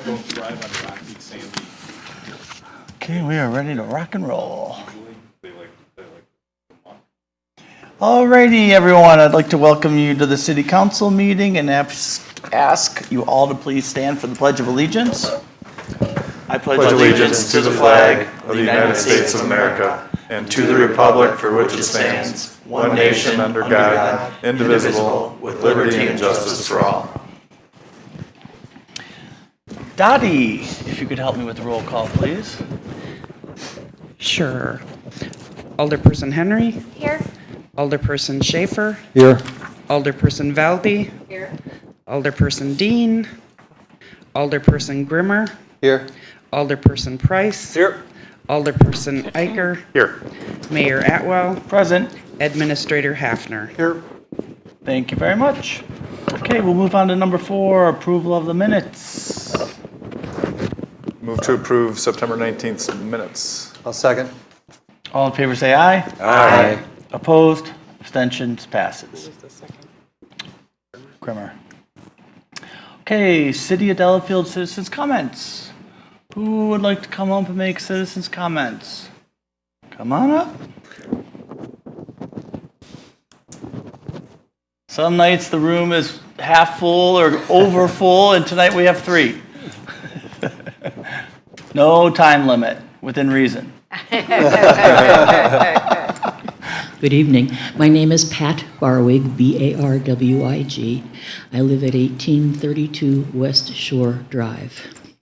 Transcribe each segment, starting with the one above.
Don't drive on rocky, sandy. Okay, we are ready to rock and roll. Usually, they like Alrighty, everyone, I'd like to welcome you to the City Council meeting and ask you all to please stand for the Pledge of Allegiance. I Pledge allegiance to the flag of the United States of America and to the republic for which it stands, one nation under God, indivisible, with liberty and justice for all. Dottie, if you could help me with the roll call, please. Sure. Alderperson Henry. Here. Alderperson Schaefer. Here. Alderperson Valby. Here. Alderperson Dean. Alderperson Grimmer. Here. Alderperson Price. Here. Alderperson Eicher. Here. Mayor Atwell. Present. Administrator Hafner. Here. Thank you very much. Okay, we'll move on to number 4, approval of the minutes. Move to approve September 19th minutes. I'll second. All in favor say aye. Aye. Opposed? Abstentions? Passes. Grimmer. Okay, City of Delafield citizens' comments. Who would like to come up and make citizens' comments? Come on up. Some nights the room is half full or over full, and tonight we have 3. No time limit, within reason. Good evening. My name is Pat Barwig, B-A-R-W-I-G. I live at 1832 West Shore Drive,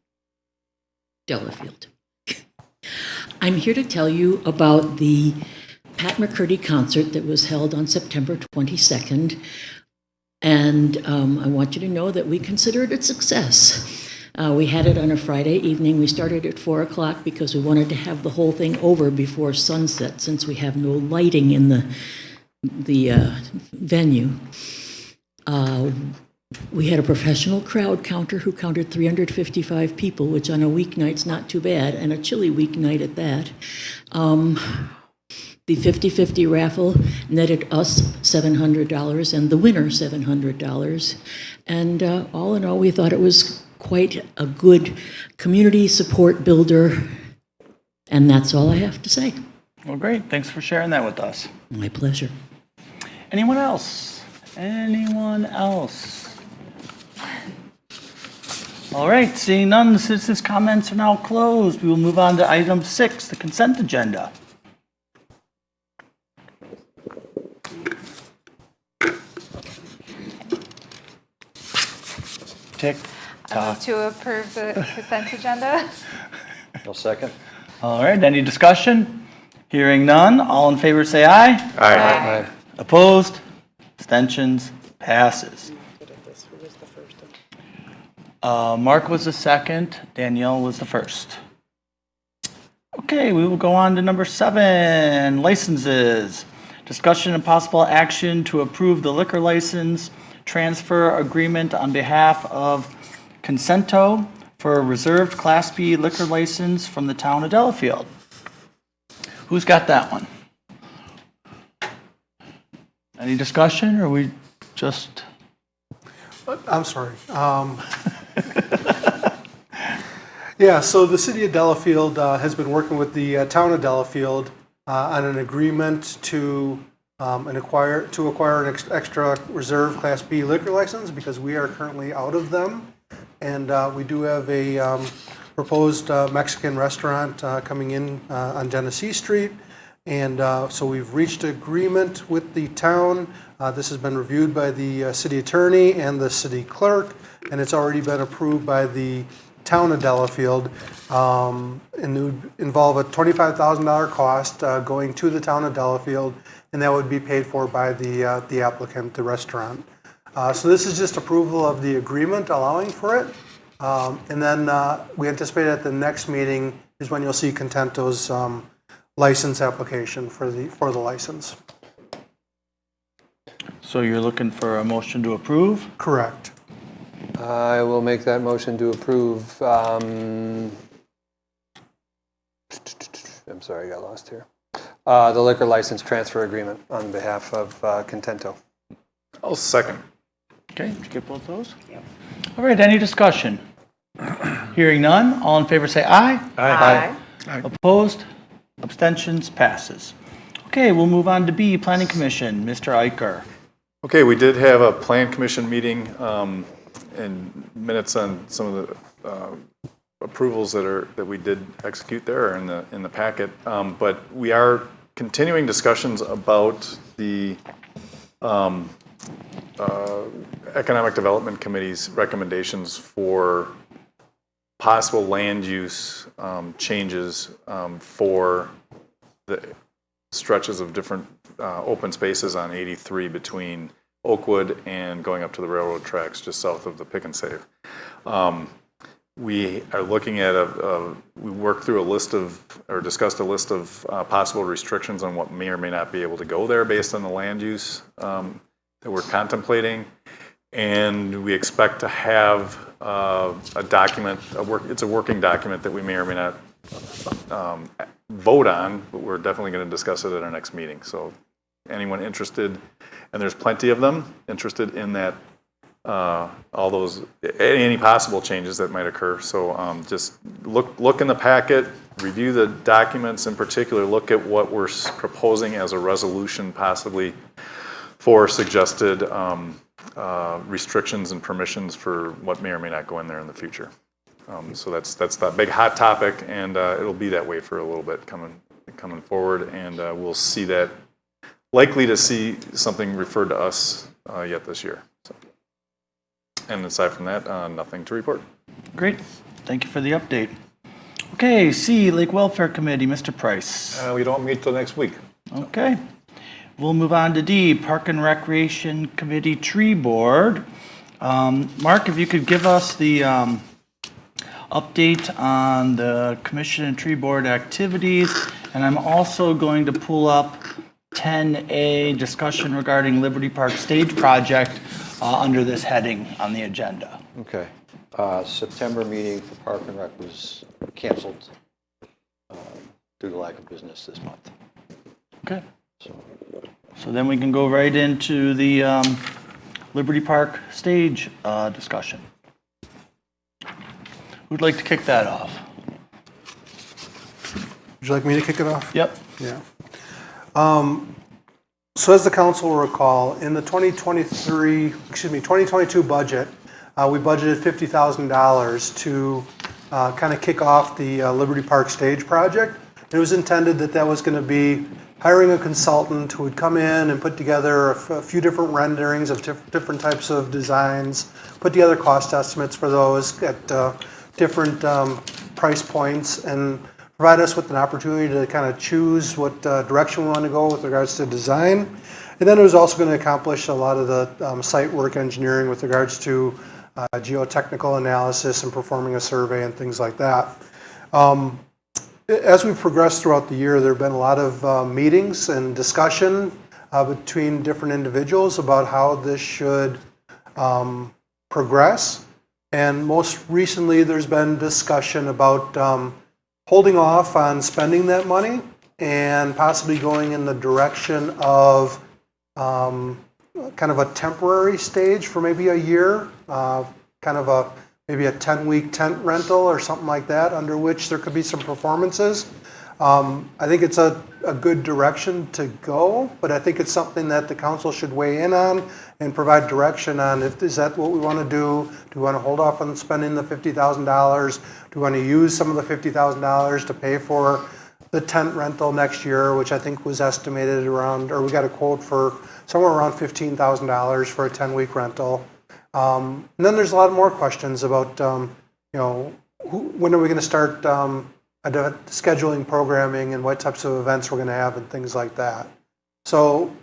Delafield. I'm here to tell you about the Pat McCurdy concert that was held on September 22nd. And I want you to know that we considered it a success. We had it on a Friday evening. We started at 4 o'clock because we wanted to have the whole thing over before sunset, since we have no lighting in the venue. We had a professional crowd counter who counted 355 people, which on a weeknight's not too bad, and a chilly weeknight at that. The 50-50 raffle netted us $700 and the winner $700. And all in all, we thought it was quite a good community support builder. And that's all I have to say. Well, great. Thanks for sharing that with us. My pleasure. Anyone else? Anyone else? All right, seeing none, the citizens' comments are now closed. We will move on to item 6, the consent agenda. Tick, I move tock. to approve the consent agenda. I'll second. All right, any discussion? Hearing none, all in favor say aye. Aye. Opposed? Abstentions? Passes. Mark was the second, Danielle was the first. Okay, we will go on to number 7, licenses. Discussion and possible action to approve the liquor license transfer agreement on behalf of Consento for a reserved Class B liquor license from the town of Delafield. Who's got that one? Any discussion, or we just... I'm sorry. Yeah, so the city of Delafield has been working with the town of Delafield on an agreement to acquire an extra reserve Class B liquor license, because we are currently out of them. And we do have a proposed Mexican restaurant coming in on Genesee Street. And so we've reached agreement with the town. This has been reviewed by the city attorney and the city clerk, and it's already been approved by the town of Delafield. And it would involve a $25,000 cost going to the town of Delafield, and that would be paid for by the applicant, the restaurant. So this is just approval of the agreement allowing for it. And then we anticipate at the next meeting is when you'll see Contento's license application for the license. So you're looking for a motion to approve? Correct. I will make that motion to approve. I'm sorry, I got lost here. The liquor license transfer agreement on behalf of Contento. I'll second. Okay, did you get both those? Yep. All right, any discussion? Hearing none, all in favor say aye. Aye. Opposed? Abstentions? Passes. Okay, we'll move on to B, Planning Commission. Mr. Iker. Okay, we did have a plan commission meeting and minutes on some of the approvals that we did execute there are in the packet. But we are continuing discussions about the Economic Development Committee's recommendations for possible land use changes for the stretches of different open spaces on 83 between Oakwood and going up to the railroad tracks just south of the Pick and Save. We are looking at we worked through a list of, or discussed a list of possible restrictions on what may or may not be able to go there based on the land use that we're contemplating. And we expect to have a document, it's a working document that we may or may not vote on, but we're definitely going to discuss it at our next meeting. So anyone interested, and there's plenty of them, interested in that, all those, any possible changes that might occur. So just look in the packet, review the documents, in particular, look at what we're proposing as a resolution possibly for suggested restrictions and permissions for what may or may not go in there in the future. So that's that big hot topic, and it'll be that way for a little bit coming forward, and we'll see that, likely to see something referred to us yet this year. So. And aside from that, nothing to report. Great. Thank you for the update. Okay, C, Lake Welfare Committee, Mr. Price. We don't meet till next week. Okay. We'll move on to D, Park and Recreation Committee Tree Board. Mark, if you could give us the update on the Commission and Tree Board activities, and I'm also going to pull up 10A, discussion regarding Liberty Park Stage Project under this heading on the agenda. Okay. September meeting for Park and Rec was canceled due to lack of business this month. Okay. So then we can go right into the Liberty Park Stage discussion. Who'd like to kick that off? Would you like me to kick it off? Yep. Yeah. So as the council will recall, in the 2022 budget, we budgeted $50,000 to kind of kick off the Liberty Park Stage project. It was intended that was going to be hiring a consultant who would come in and put together a few different renderings of different types of designs, put together cost estimates for those at different price points, and provide us with an opportunity to kind of choose what direction we want to go with regards to design. And then it was also going to accomplish a lot of the site work engineering with regards to geotechnical analysis and performing a survey and things like that. As we've progressed throughout the year, there have been a lot of meetings and discussion between different individuals about how this should progress. And most recently, there's been discussion about holding off on spending that money and possibly going in the direction of kind of a temporary stage for maybe a year, kind of maybe a 10-week tent rental or something like that, under which there could be some performances. I think it's a good direction to go, but I think it's something that the council should weigh in on and provide direction on. Is that what we want to do? Do we want to hold off on spending the $50,000? Do we want to use some of the $50,000 to pay for the tent rental next year, which I think was estimated around, or we got a quote for somewhere around $15,000 for a 10-week rental. And then there's a lot more questions about, when are we going to start scheduling programming and what types of events we're going to have and things like that. So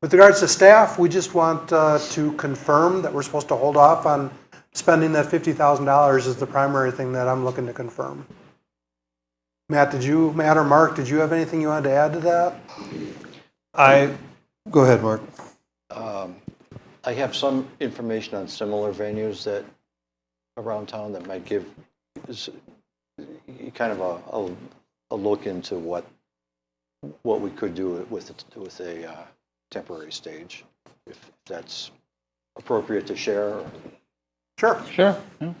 with regards to staff, we just want to confirm that we're supposed to hold off on spending that $50,000 is the primary thing that I'm looking to confirm. Matt or Mark, did you have anything you wanted to add to that? Go ahead, Mark. I have some information on similar venues that around town that might give kind of a look into what we could do with a temporary stage, if that's appropriate to share. Sure. Sure. Yeah.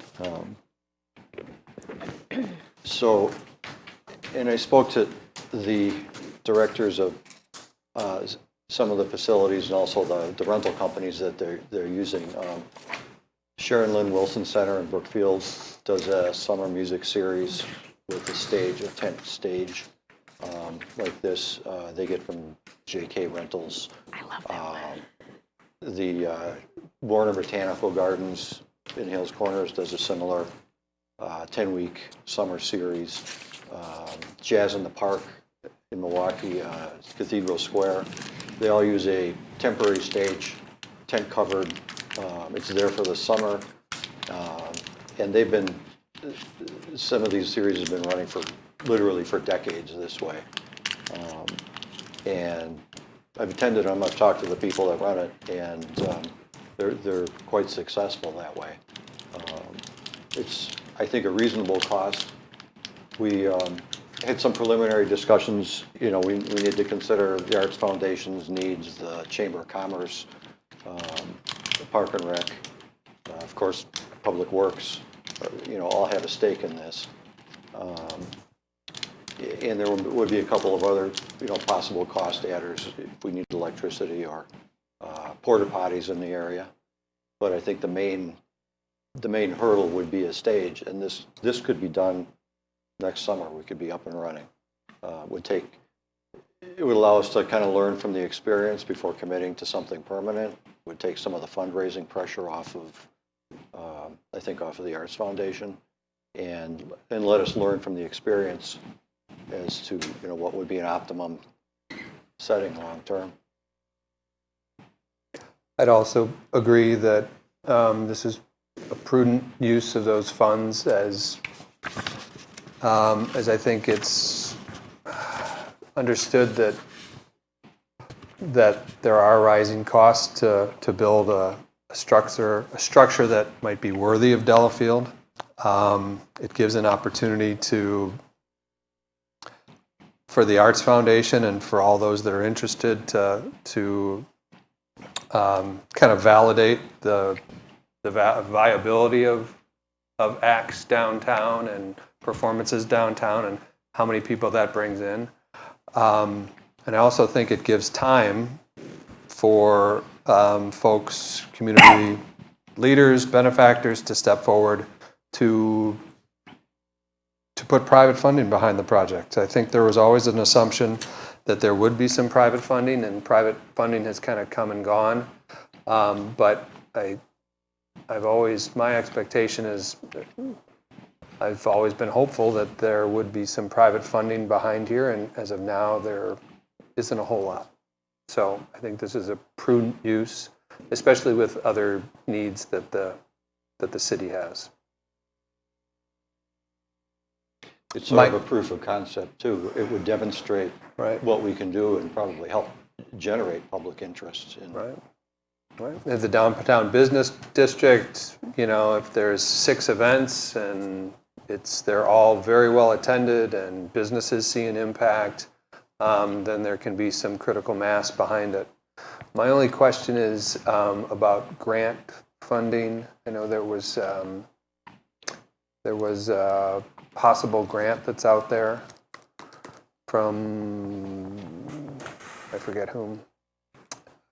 So, and I spoke to the directors of some of the facilities and also the rental companies that they're using. Sharon Lynn Wilson Center in Brookfield does a summer music series with a stage, a tent stage like this. They get from JK Rentals. I love that. The Warner Botanical Gardens in Hales Corners does a similar 10-week summer series. Jazz in the Park in Milwaukee, Cathedral Square, they all use a temporary stage, tent covered. It's there for the summer, and they've been, some of these series have been running for literally for decades this way. And I've attended them, I've talked to the people that run it, and they're quite successful that way. It's, I think, a reasonable cost. We had some preliminary discussions. You know, we need to consider the Arts Foundation's needs, the Chamber of Commerce, the Park and Rec, of course, Public Works, you know, all have a stake in this. And there would be a couple of other, you know, possible cost adders if we need electricity or porta potties in the area. But I think the main hurdle would be a stage, and this could be done next summer. We could be up and running. It would allow us to kind of learn from the experience before committing to something permanent. It would take some of the fundraising pressure off of, I think, off of the Arts Foundation, and let us learn from the experience as to, you know, what would be an optimum setting long term. I'd also agree that this is a prudent use of those funds, as I think it's understood that there are rising costs to build a structure that might be worthy of Delafield. It gives an opportunity for the Arts Foundation and for all those that are interested to kind of validate the viability of acts downtown and performances downtown and how many people that brings in. And I also think it gives time for folks, community leaders, benefactors to step forward to put private funding behind the project. I think there was always an assumption that there would be some private funding, and private funding has kind of come and gone. But my expectation is, I've always been hopeful that there would be some private funding behind here, and as of now, there isn't a whole lot. So I think this is a prudent use, especially with other needs that the city has. It's sort of a proof of concept too. It would demonstrate what we can do and probably help generate public interest in. Right. If the downtown business district, you know, if there's 6 events and they're all very well attended and businesses see an impact, then there can be some critical mass behind it. My only question is about grant funding. I know there was a possible grant that's out there from, I forget whom,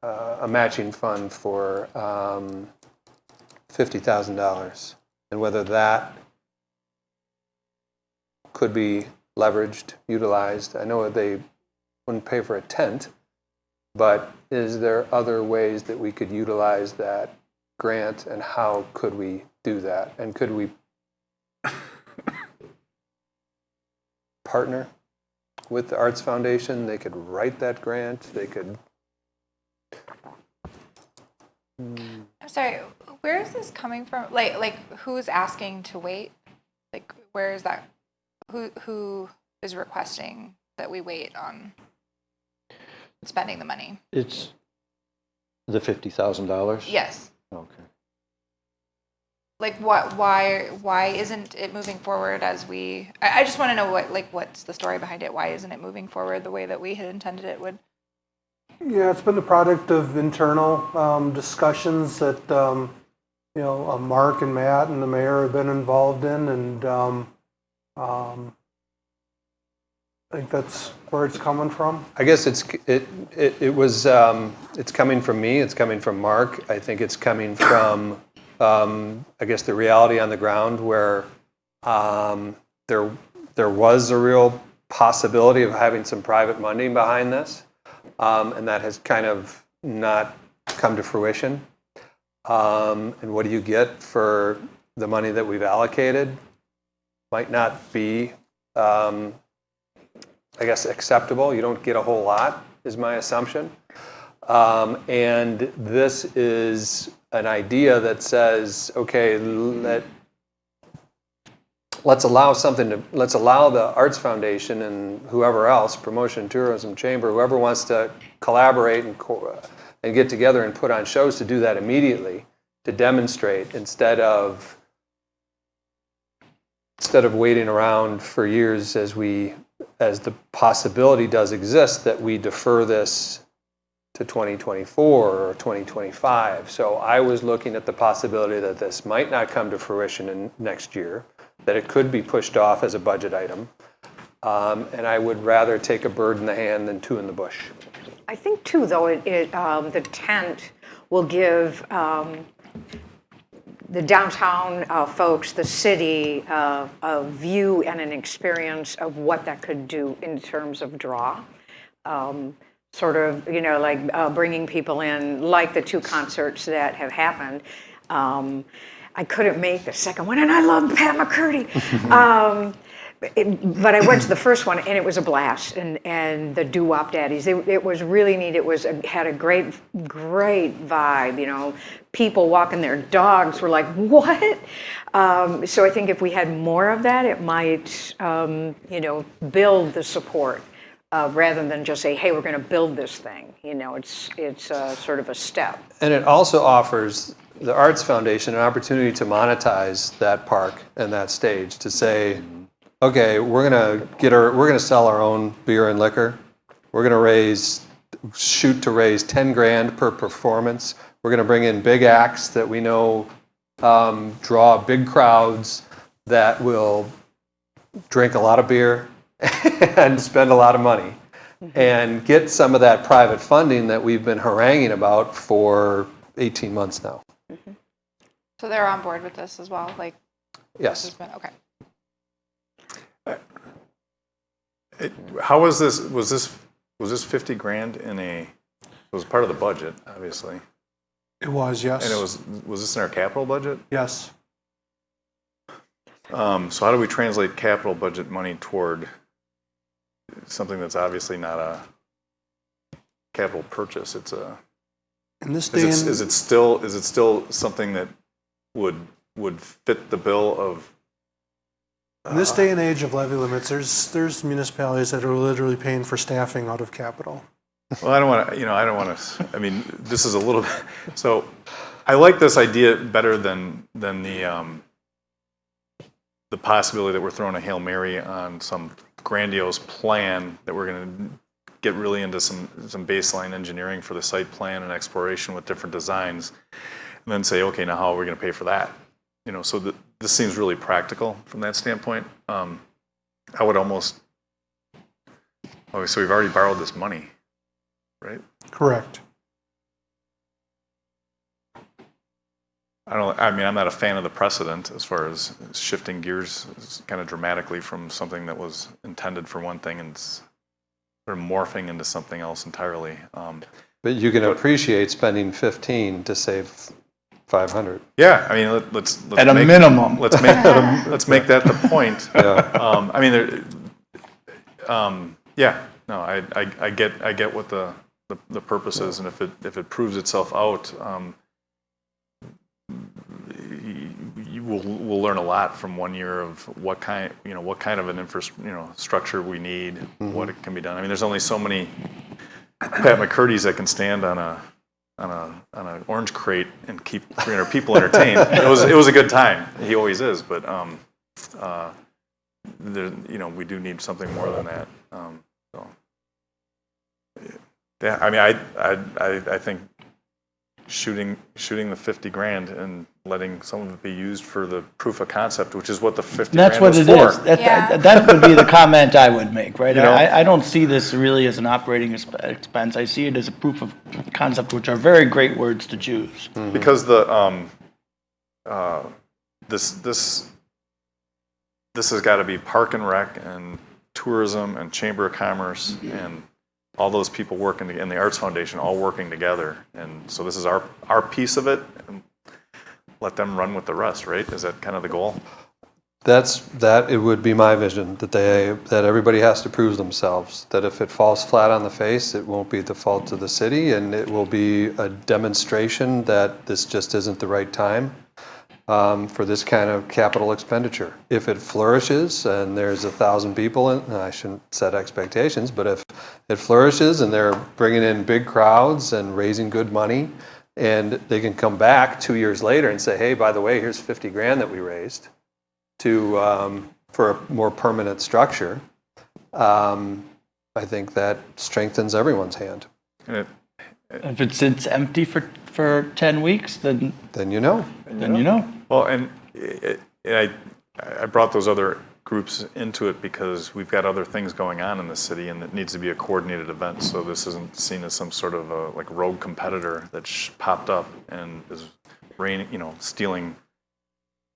a matching fund for $50,000, and whether that could be leveraged, utilized. I know they wouldn't pay for a tent, but is there other ways that we could utilize that grant, and how could we do that? And could we partner with the Arts Foundation? They could write that grant. They could. I'm sorry, where is this coming from? Like who's asking to wait? Like, where is that? Who is requesting that we wait on spending the money? It's the $50,000? Yes. Okay. Like why isn't it moving forward as we, I just want to know what's the story behind it? Why isn't it moving forward the way that we had intended it would? Yeah, it's been the product of internal discussions that Mark and Matt and the mayor have been involved in, and I think that's where it's coming from. I guess it's coming from me. It's coming from Mark. I think it's coming from I guess the reality on the ground where there was a real possibility of having some private money behind this, and that has kind of not come to fruition. And what do you get for the money that we've allocated? Might not be, I guess, acceptable. You don't get a whole lot, is my assumption. And this is an idea that says, okay, let's allow the Arts Foundation and whoever else, Promotion Tourism Chamber, whoever wants to collaborate and get together and put on shows to do that immediately, to demonstrate instead of waiting around for years as the possibility does exist that we defer this to 2024 or 2025. So I was looking at the possibility that this might not come to fruition in next year, that it could be pushed off as a budget item. And I would rather take a bird in the hand than two in the bush. I think too, though, the tent will give the downtown folks, the city, a view and an experience of what that could do in terms of draw. Sort of, like bringing people in, like the two concerts that have happened. I couldn't make the second one, and I love Pat McCurdy. But I went to the first one, and it was a blast. And the Doo-Wop Daddies, it was really neat. It had a great vibe. People walking their dogs were like, "What?" So I think if we had more of that, it might, build the support rather than just say, "Hey, we're going to build this thing." It's sort of a step. And it also offers the Arts Foundation an opportunity to monetize that park and that stage, to say, okay, we're gonna sell our own beer and liquor. We're gonna shoot to raise 10 grand per performance. We're gonna bring in big acts that we know draw big crowds, that will drink a lot of beer and spend a lot of money, and get some of that private funding that we've been haranguing about for 18 months now. So they're on board with this as well? Yes. Okay. How was this? Was this 50 grand it was part of the budget, obviously. It was, yes. And was this in our capital budget? Yes. So how do we translate capital budget money toward something that's obviously not a capital purchase? It's a. In this day Is it still something that would fit the bill of? In this day and age of levy limits, there's municipalities that are literally paying for staffing out of capital. Well, I don't want to. I mean, this is a little bit. So, I like this idea better than the possibility that we're throwing a Hail Mary on some grandiose plan that we're going to get really into some baseline engineering for the site plan and exploration with different designs, and then say, okay, now how are we going to pay for that? So this seems really practical from that standpoint. I would almost. Okay, so we've already borrowed this money, right? Correct. I'm not a fan of the precedent as far as shifting gears kind of dramatically from something that was intended for one thing and sort of morphing into something else entirely. But you can appreciate spending 15 to save 500. Yeah, I mean, let's At a minimum. Let's make that the point. Yeah. I get what the purpose is, and if it proves itself out, we'll learn a lot from 1 year of what kind of an structure we need, what it can be done. I mean, there's only so many Pat McCurdy's that can stand on an orange crate and keep 300 people entertained. It was a good time. He always is, but we do need something more than that. Yeah, I mean, I think shooting the 50 grand and letting some of it be used for the proof of concept, which is what the 50 That's grand what is it for. is. That, Yeah. that would be the comment I would make, right? You know? I don't see this really as an operating expense. I see it as a proof of concept, which are very great words to choose. Because the this has got to be Park and Rec and tourism and Chamber of Commerce and all those people working and the Arts Foundation all working together. And so this is our piece of it. And let them run with the rest, right? Is that kind of the goal? It would be my vision that everybody has to prove themselves, that if it falls flat on the face, it won't be the fault of the city, and it will be a demonstration that this just isn't the right time for this kind of capital expenditure. If it flourishes and there's 1,000 people in, I shouldn't set expectations, but if it flourishes and they're bringing in big crowds and raising good money, and they can come back 2 years later and say, hey, by the way, here's 50 grand that we raised for a more permanent structure, I think that strengthens everyone's hand. And If it sits empty for 10 weeks, then Then you know. you know. well, and I brought those other groups into it because we've got other things going on in the city, and it needs to be a coordinated event. So this isn't seen as some sort of a like rogue competitor that's popped up and is stealing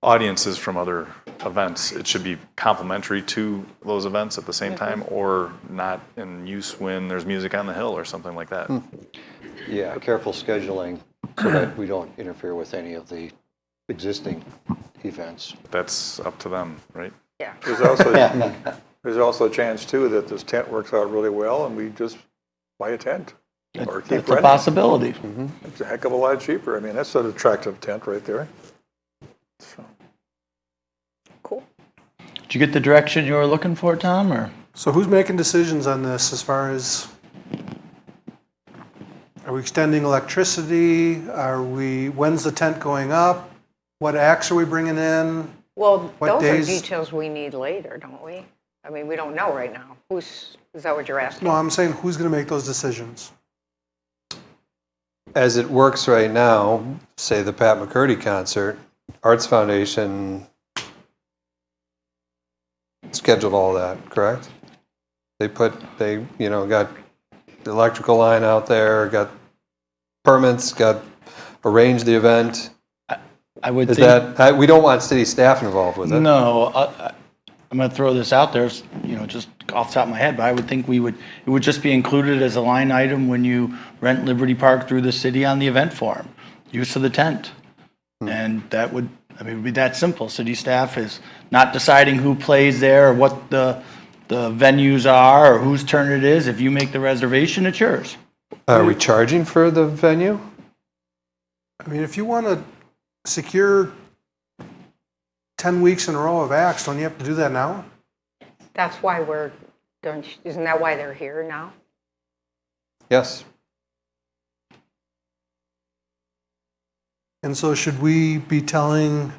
audiences from other events. It should be complementary to those events at the same time, or not in use when there's music on the hill or something like that. Yeah, careful scheduling so that we don't interfere with any of the existing events. That's up to them, right? Yeah. There's also a chance too that this tent works out really well and we just buy a tent or keep That's a renting. possibility. It's a heck of a lot cheaper. I mean, that's an attractive tent right there. So. Cool. Did you get the direction you were looking for, Tom? Or So who's making decisions on this as far as, are we extending electricity? When's the tent going up? What acts are we bringing in? Well, What those days? are details we need later, don't we? I mean, we don't know right now. Is that what you're asking? No, I'm saying who's going to make those decisions? As it works right now, say the Pat McCurdy concert, Arts Foundation scheduled all that, correct? They got the electrical line out there, got permits, got arranged the event. I would Is think. that, we don't want city staff involved with it. No, I'm going to throw this out there, just off the top of my head, but I would think it would just be included as a line item when you rent Liberty Park through the city on the event form, use of the tent. And it would be that simple. City staff is not deciding who plays there or what the venues are or whose turn it is. If you make the reservation, it's yours. Are we charging for the venue? I mean, if you want to secure 10 weeks in a row of acts, don't you have to do that now? That's why isn't that why they're here now? Yes. And so should we be telling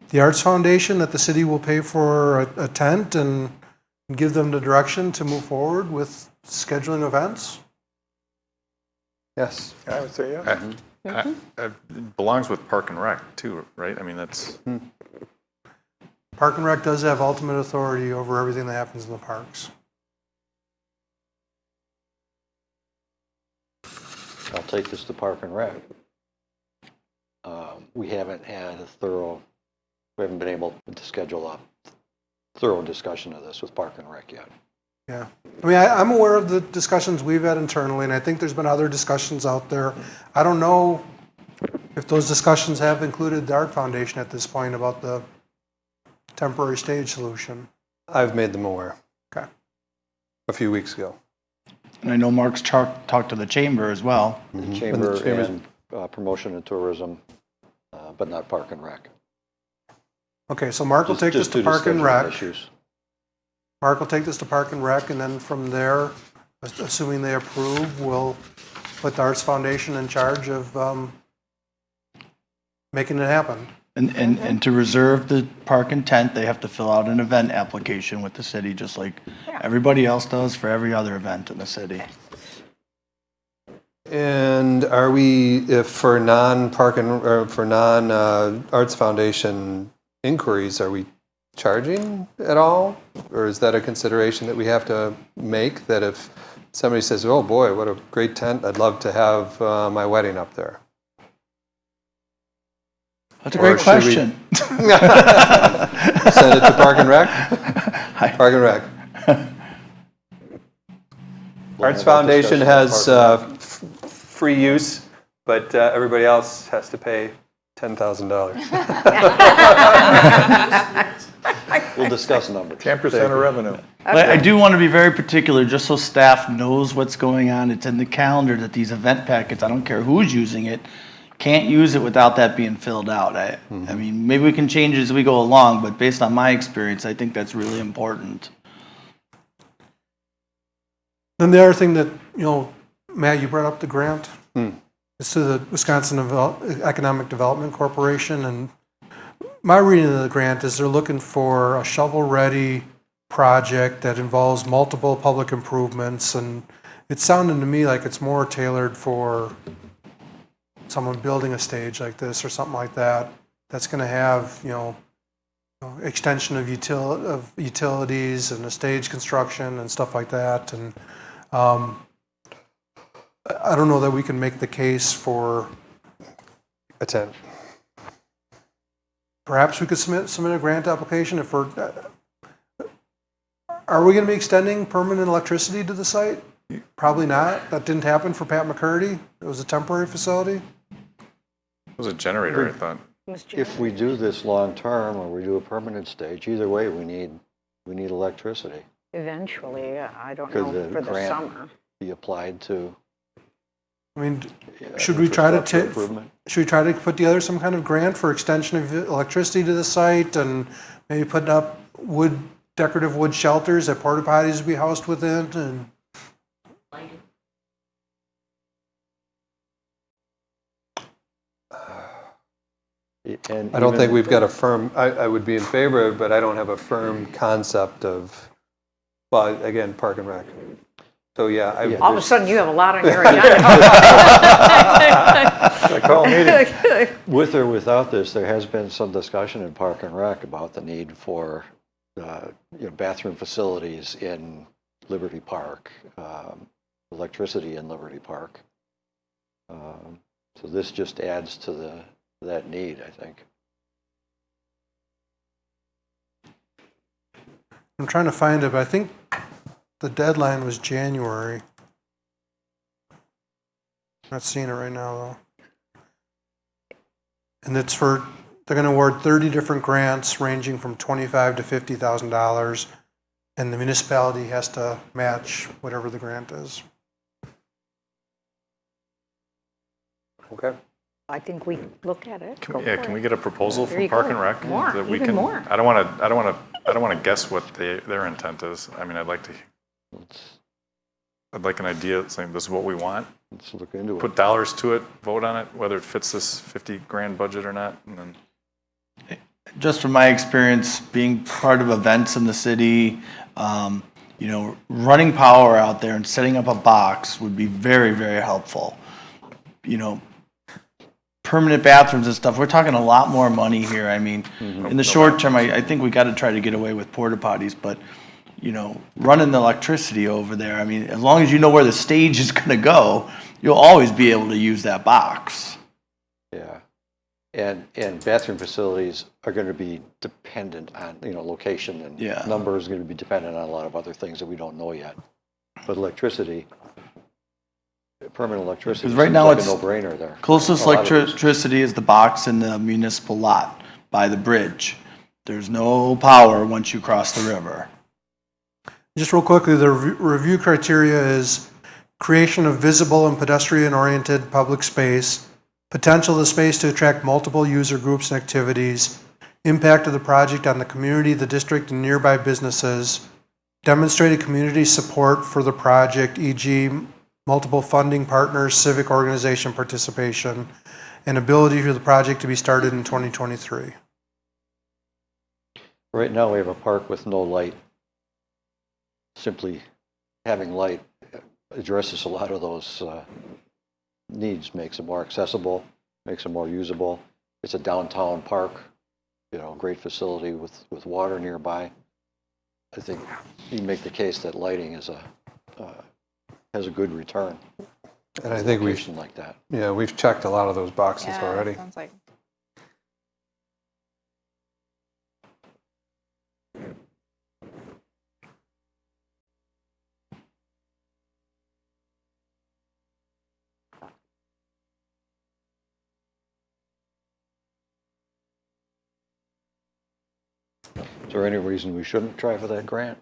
the Arts Foundation that the city will pay for a tent and give them the direction to move forward with scheduling events? Yes. I would say, yeah. It belongs with Park and Rec too, right? I mean, that's Park and Rec does have ultimate authority over everything that happens in the parks. I'll take this to Park and Rec. We haven't been able to schedule a thorough discussion of this with Park and Rec yet. Yeah. I mean, I'm aware of the discussions we've had internally, and I think there's been other discussions out there. I don't know if those discussions have included the Art Foundation at this point about the temporary stage solution. I've made them aware. Okay. A few weeks ago. And I know Mark's talked to the chamber as well. The Chamber And the Chamber's- and Promotion and Tourism, but not Park and Rec. Okay, so Mark will take this Just to due to Park and scheduling Rec. issues. Mark will take this to Park and Rec, and then from there, assuming they approve, we'll put the Arts Foundation in charge of making it happen. And to reserve the park and tent, they have to fill out an event application with the city, just like everybody else does for every other event in the city. And are we, if for non-park and, or for non-Arts Foundation inquiries, are we charging at all? Or is that a consideration that we have to make, that if somebody says, oh boy, what a great tent, I'd love to have my wedding up there? That's a great question. Send it to Park and Rec? Park and Rec. Arts Foundation has free use, but everybody else has to pay $10,000. We'll discuss numbers. 10% of revenue. But I do want to be very particular, just so staff knows what's going on. It's in the calendar that these event packets, I don't care who's using it, can't use it without that being filled out. I mean, maybe we can change it as we go along, but based on my experience, I think that's really important. Then the other thing that, Matt, you brought up the grant. It's to the Wisconsin Economic Development Corporation, and my reading of the grant is they're looking for a shovel-ready project that involves multiple public improvements, and it's sounding to me like it's more tailored for someone building a stage like this or something like that, that's going to have, extension of utilities and a stage construction and stuff like that. And I don't know that we can make the case for A tent. perhaps we could submit a grant application if we're. Are we going to be extending permanent electricity to the site? Probably not. That didn't happen for Pat McCurdy. It was a temporary facility. It was a generator, I thought. If we do this long-term or we do a permanent stage, either way, we need electricity. Eventually, I don't Could know, the for the grant summer. be applied to I mean, should we try to infrastructure improvement? should we try to put together some kind of grant for extension of electricity to the site and maybe putting up decorative wood shelters that porta potties would be housed within? And And I don't even- think we've got a firm, I would be in favor of it, but I don't have a firm concept of, well, again, Park and Rec. So, yeah. All of a sudden, you have a lot on your agenda. I call a meeting. With or without this, there has been some discussion in Park and Rec about the need for bathroom facilities in Liberty Park, electricity in Liberty Park. So this just adds to that need, I think. I'm trying to find it, but I think the deadline was January. Not seeing it right now, though. And it's they're going to award 30 different grants ranging from $25,000 to $50,000, and the municipality has to match whatever the grant is. Okay. I think we look at it. Can we get a proposal There from you Park go. and Rec? More, that we even can, more. I don't want to guess what their intent is. I mean, I'd like an idea saying this is what we want. Let's look into it. Put dollars to it, vote on it, whether it fits this 50 grand budget or not, and then Just from my experience being part of events in the city, running power out there and setting up a box would be very, very helpful. Permanent bathrooms and stuff, we're talking a lot more money here. I mean, in the short term, I think we got to try to get away with porta potties, but, running the electricity over there, I mean, as long as you know where the stage is going to go, you'll always be able to use that box. Yeah. And bathroom facilities are going to be dependent on, location and Yeah. number is going to be dependent on a lot of other things that we don't know yet. But electricity, permanent electricity, 'Cause right seems now like it's a no-brainer there. Closest A lot of those. electricity is the box in the municipal lot by the bridge. There's no power once you cross the river. Just real quickly, the review criteria is creation of visible and pedestrian-oriented public space, potential of the space to attract multiple user groups and activities, impact of the project on the community, the district, and nearby businesses, demonstrated community support for the project, e.g. multiple funding partners, civic organization participation, and ability for the project to be started in 2023. Right now, we have a park with no light. Simply having light addresses a lot of those needs, makes it more accessible, makes it more usable. It's a downtown park, great facility with water nearby. I think you can make the case that lighting has a good return. And I think location like that. we've checked a lot of those boxes Yeah, already. sounds like. Is there any reason we shouldn't try for that grant?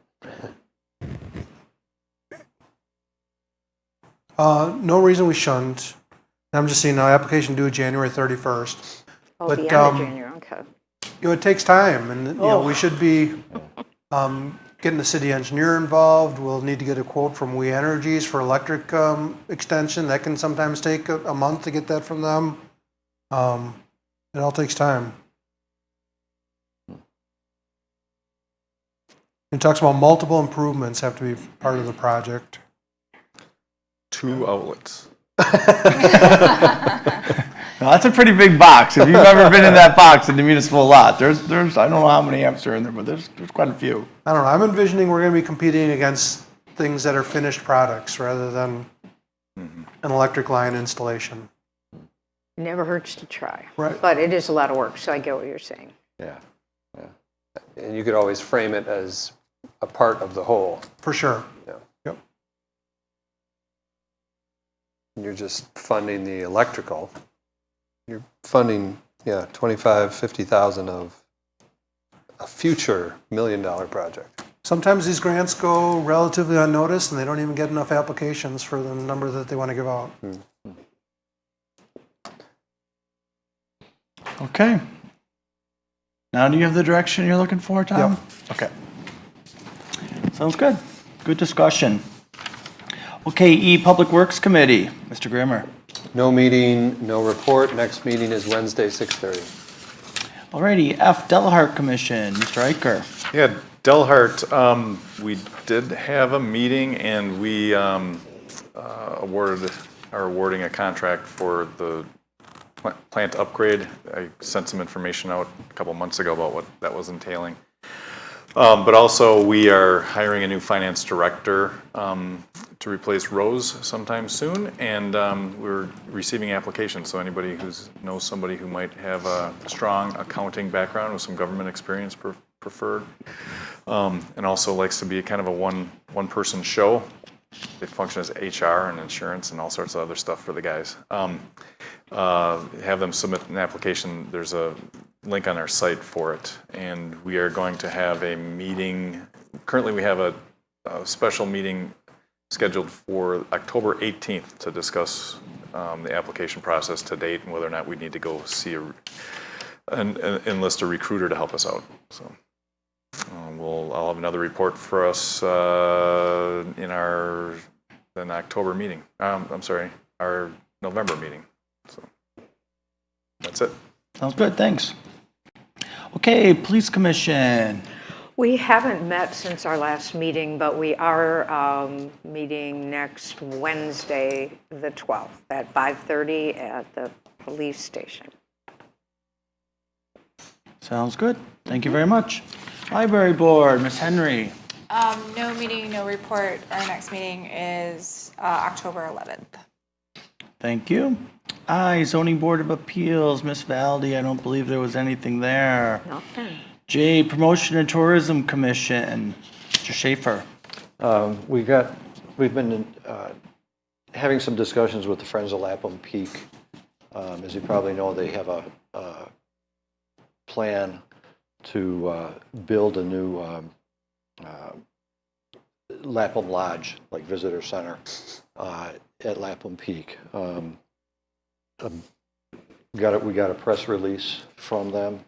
No reason we shouldn't. I'm just seeing now application due January 31st. Oh, But, the end of um, January, okay. It takes time, and we should be getting the city engineer involved. We'll need to get a quote from We Energies for electric extension. That can sometimes take a month to get that from them. It all takes time. It talks about multiple improvements have to be part of the project. 2 outlets. Now, that's a pretty big box. If you've ever been in that box in the municipal lot, there's I don't know how many amps are in there, but there's quite a few. I don't know. I'm envisioning we're going to be competing against things that are finished products rather than an electric line installation. Never hurts to try. Right. But it is a lot of work, so I get what you're saying. Yeah. And you could always frame it as a part of the whole. For sure. Yeah. Yep. And you're just funding the electrical. You're funding, 25, 50,000 of a future $1 million project. Sometimes these grants go relatively unnoticed and they don't even get enough applications for the number that they want to give out. Okay. Now, do you have the direction you're looking for, Tom? Yep. Okay. Sounds good. Good discussion. Okay, Public Works Committee, Mr. Grimmer. No meeting, no report. Next meeting is Wednesday, 6:30. Alrighty, Delahart Commission, Mr. Eicher. Yeah, Delhart, we did have a meeting and we are awarding a contract for the plant upgrade. I sent some information out a couple months ago about what that was entailing. But also we are hiring a new finance director to replace Rose sometime soon, and we're receiving applications. So anybody who knows somebody who might have a strong accounting background with some government experience preferred, and also likes to be kind of a one-person show. They function as HR and insurance and all sorts of other stuff for the guys. Have them submit an application. There's a link on our site for it, and we are going to have a meeting. Currently, we have a special meeting scheduled for October 18th to discuss the application process to date and whether or not we need to go see and enlist a recruiter to help us out. So I'll have another report for us in our October meeting. I'm sorry, our November meeting. So that's it. Sounds good, thanks. Okay, Police Commission. We haven't met since our last meeting, but we are meeting next Wednesday, the 12th, at 5:30 at the police station. Sounds good. Thank you very much. Library Board, Ms. Henry. No meeting, no report. Our next meeting is October 11th. Thank you. Zoning Board of Appeals, Ms. Valdy. I don't believe there was anything there. Nothing. J, Promotion and Tourism Commission, Mr. Schaefer. We've been having some discussions with the Friends of Lapham Peak. As you probably know, they have a plan to build a new Lapham Lodge, like visitor center, at Lapham Peak. We got a press release from them.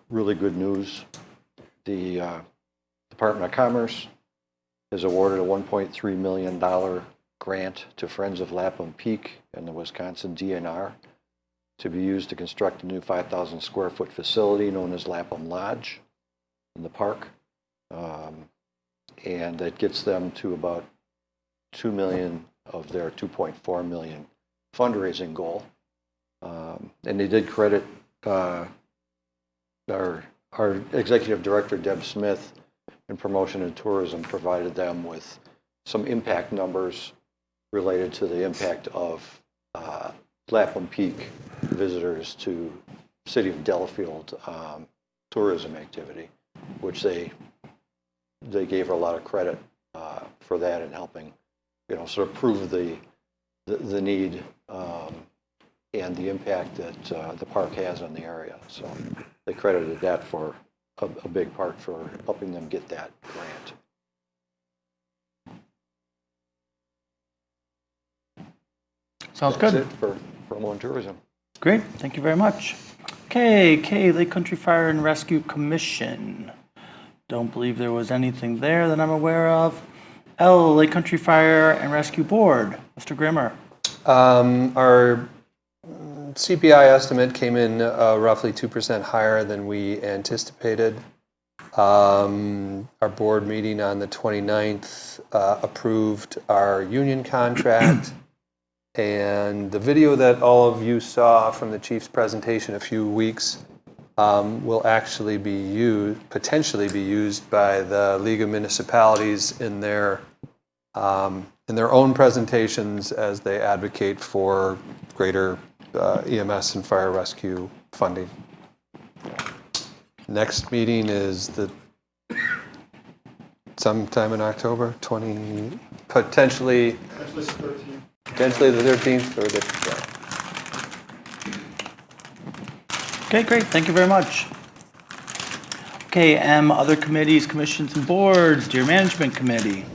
Really good news. The Department of Commerce has awarded a $1.3 million grant to Friends of Lapham Peak and the Wisconsin DNR to be used to construct a new 5,000 square foot facility known as Lapham Lodge in the park. And that gets them to about $2 million of their $2.4 million fundraising goal. And they did credit our executive director, Deb Smith, in promotion and tourism, provided them with some impact numbers related to the impact of Lapland Peak visitors to City of Delafield tourism activity, which they gave her a lot of credit for that in helping, sort of prove the need and the impact that the park has on the area. So they credited that for a big part for helping them get that grant. Sounds That's good. it for promo and tourism. Great, thank you very much. Okay, Lake Country Fire and Rescue Commission. Don't believe there was anything there that I'm aware of. Lake Country Fire and Rescue Board, Mr. Grimmer. Our CPI estimate came in roughly 2% higher than we anticipated. Our board meeting on the 29th approved our union contract. And the video that all of you saw from the chief's presentation a few weeks will actually be potentially be used by the League of Municipalities in their own presentations as they advocate for greater EMS and fire rescue funding. Next meeting is sometime in October, potentially the 13th or the. Okay, great, thank you very much. Okay, other committees, commissions, and boards, Deer Management Committee.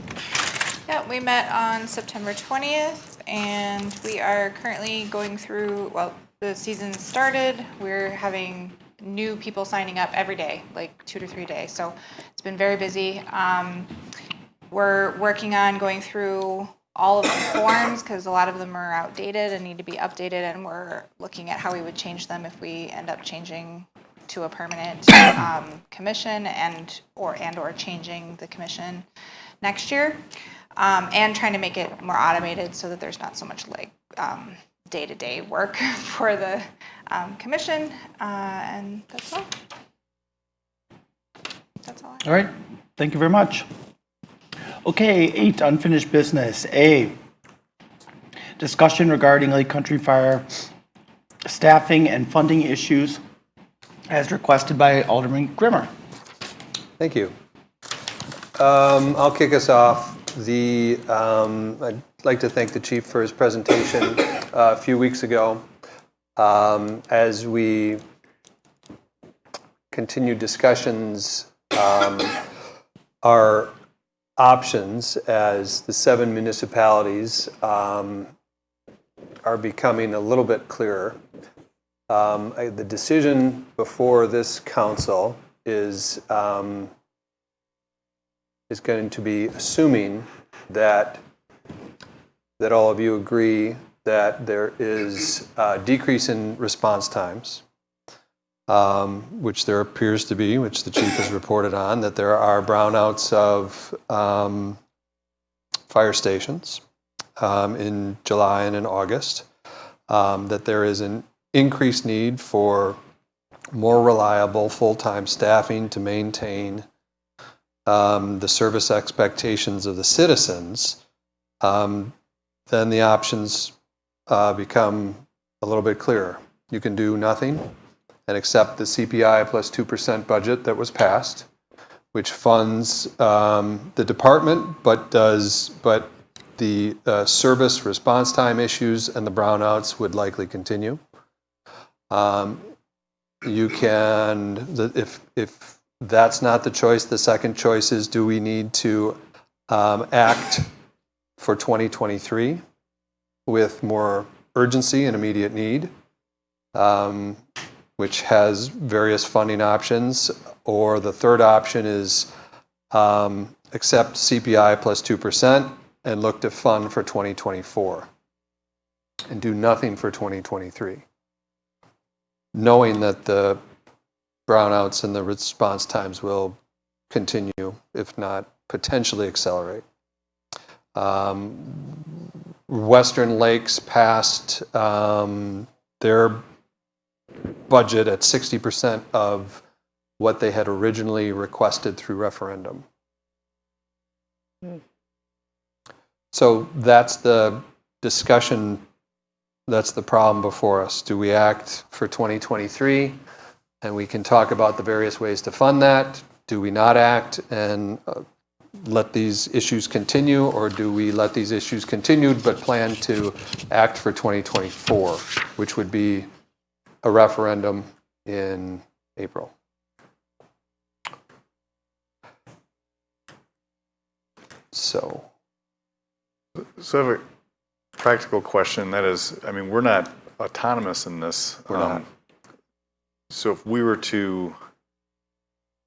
Yeah, we met on September 20th, and we are currently going through, well, the season started. We're having new people signing up every day, like 2 to 3 days. So it's been very busy. We're working on going through all of the forms because a lot of them are outdated and need to be updated, and we're looking at how we would change them if we end up changing to a permanent commission or changing the commission next year, and trying to make it more automated so that there's not so much like day-to-day work for the commission, and that's all. That's all. All right, thank you very much. Okay, 8, unfinished business. A, discussion regarding Lake Country Fire staffing and funding issues as requested by Alderman Grimmer. Thank you. I'll kick us off. I'd like to thank the chief for his presentation a few weeks ago. As we continue discussions, our options as the 7 municipalities are becoming a little bit clearer. The decision before this council is going to be assuming that all of you agree that there is a decrease in response times, which there appears to be, which the chief has reported on, that there are brownouts of fire stations in July and in August, that there is an increased need for more reliable full-time staffing to maintain the service expectations of the citizens, then the options become a little bit clearer. You can do nothing and accept the CPI plus 2% budget that was passed, which funds the department, but the service response time issues and the brownouts would likely continue. You can, if that's not the choice, the second choice is, do we need to act for 2023 with more urgency and immediate need, which has various funding options, or the third option is accept CPI plus 2% and look to fund for 2024 and do nothing for 2023, knowing that the brownouts and the response times will continue, if not potentially accelerate. Western Lakes passed their budget at 60% of what they had originally requested through referendum. So that's the discussion, that's the problem before us. Do we act for 2023? And we can talk about the various ways to fund that. Do we not act and let these issues continue, or do we let these issues continue but plan to act for 2024, which would be a referendum in April? So I have a practical question. That is, I mean, we're not autonomous in this. We're not. So if we were to,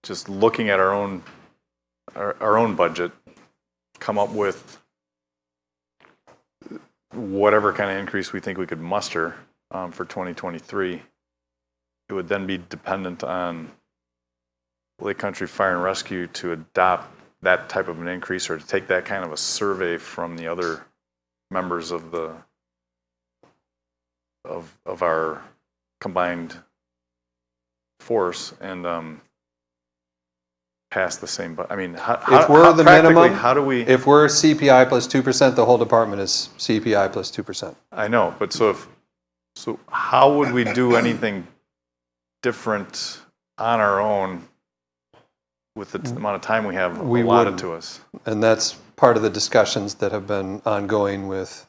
just looking at our own budget, come up with whatever kind of increase we think we could muster for 2023, it would then be dependent on Lake Country Fire and Rescue to adopt that type of an increase, or to take that kind of a survey from the other members of the of our combined force and pass the same. But I mean, if we're the minimum, how do we? If we're CPI plus 2%, the whole department is CPI plus 2%. I know, but so how would we do anything different on our own with the amount of time we have allotted to us? And that's part of the discussions that have been ongoing with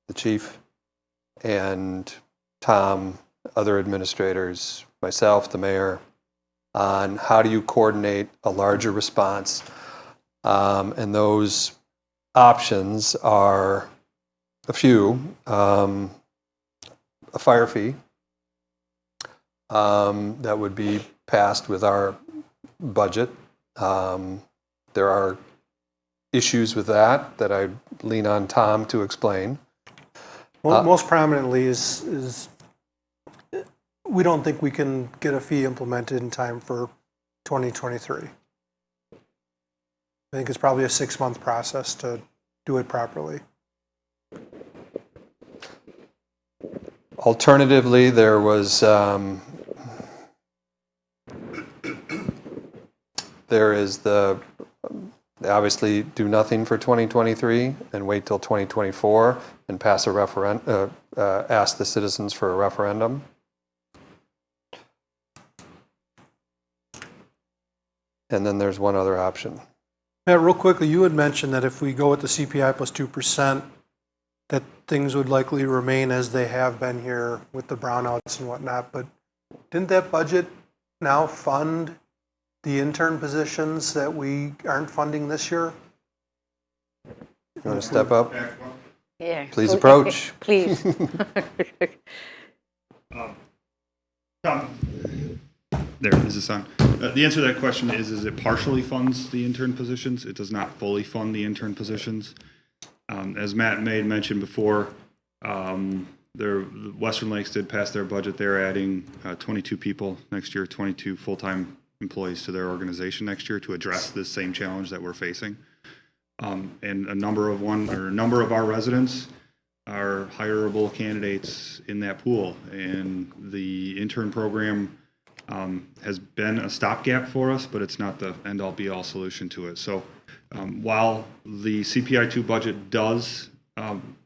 the chief and Tom, other administrators, myself, the mayor, on how do you coordinate a larger response. And those options are a few. A fire fee that would be passed with our budget. There are issues with that I lean on Tom to explain. Most prominently is we don't think we can get a fee implemented in time for 2023. I think it's probably a 6-month process to do it properly. Alternatively, there was there is the obviously do nothing for 2023 and wait till 2024 and pass a referendum, ask the citizens for a referendum. And then there's one other option. Matt, real quickly, you had mentioned that if we go with the CPI plus 2%, that things would likely remain as they have been here with the brownouts and whatnot, but didn't that budget now fund the intern positions that we aren't funding this year? You want to step up? Yeah. Please approach. Please. There, is this on? The answer to that question is it partially funds the intern positions. It does not fully fund the intern positions. As Matt mentioned before, Western Lakes did pass their budget. They're adding 22 people next year, 22 full-time employees to their organization next year to address this same challenge that we're facing. And a number of our residents are hireable candidates in that pool. And the intern program has been a stopgap for us, but it's not the end-all be-all solution to it. So while the CPI2 budget does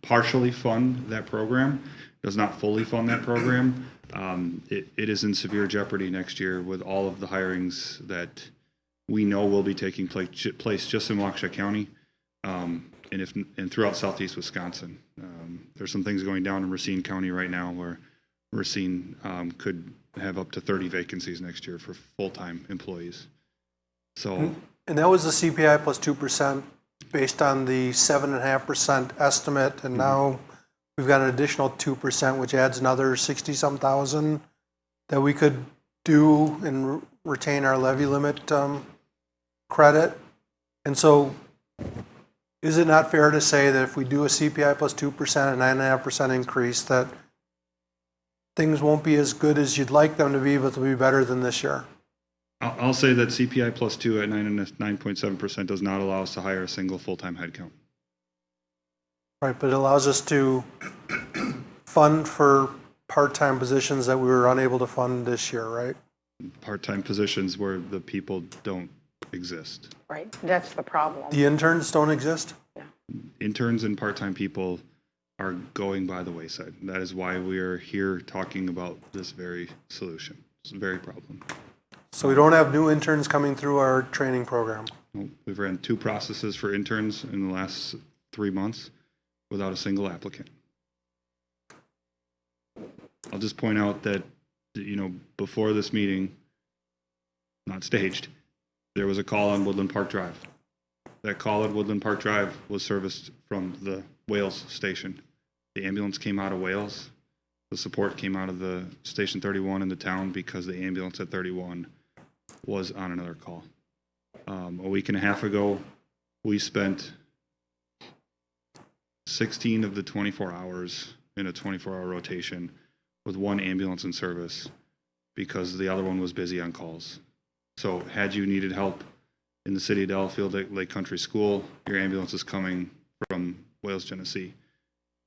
partially fund that program, does not fully fund that program, it is in severe jeopardy next year with all of the hirings that we know will be taking place just in Waukesha County and throughout southeast Wisconsin. There's some things going down in Racine County right now where Racine could have up to 30 vacancies next year for full-time employees. So, and that was the CPI plus 2% based on the 7.5% estimate, and now we've got an additional 2%, which adds another 60-some thousand that we could do and retain our levy limit credit. And so, is it not fair to say that if we do a CPI plus 2%, a 9.5% increase, that things won't be as good as you'd like them to be, but they'll be better than this year? I'll say that CPI plus 2 at 9.7% does not allow us to hire a single full-time headcount. Right, but it allows us to fund for part-time positions that we were unable to fund this year, right? Part-time positions where the people don't exist. Right, that's the problem. The interns don't exist? Interns and part-time people are going by the wayside. That is why we are here talking about this very solution. It's a very problem. So we don't have new interns coming through our training program? We've ran 2 processes for interns in the last 3 months without a single applicant. I'll just point out that, before this meeting, not staged, there was a call on Woodland Park Drive. That call at Woodland Park Drive was serviced from the Wales station. The ambulance came out of Wales. The support came out of the Station 31 in the town because the ambulance at 31 was on another call. A week and a half ago, we spent 16 of the 24 hours in a 24-hour rotation with 1 ambulance in service because the other one was busy on calls. So had you needed help in the city of Delafield at Lake Country School, your ambulance is coming from Wales, Genesee.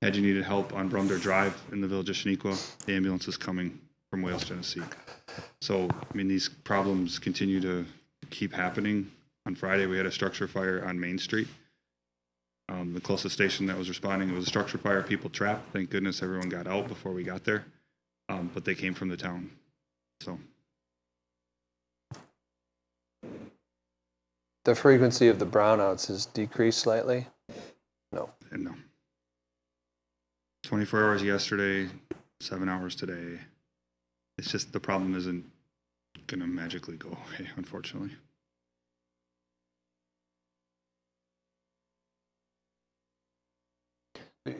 Had you needed help on Brumder Drive in the village of Shaniqua, the ambulance is coming from Wales, Genesee. So, these problems continue to keep happening. On Friday, we had a structure fire on Main Street. The closest station that was responding, it was a structure fire, people trapped. Thank goodness everyone got out before we got there. But they came from the town, so. The frequency of the brownouts has decreased slightly? No. And no. 24 hours yesterday, 7 hours today. It's just the problem isn't going to magically go away, unfortunately.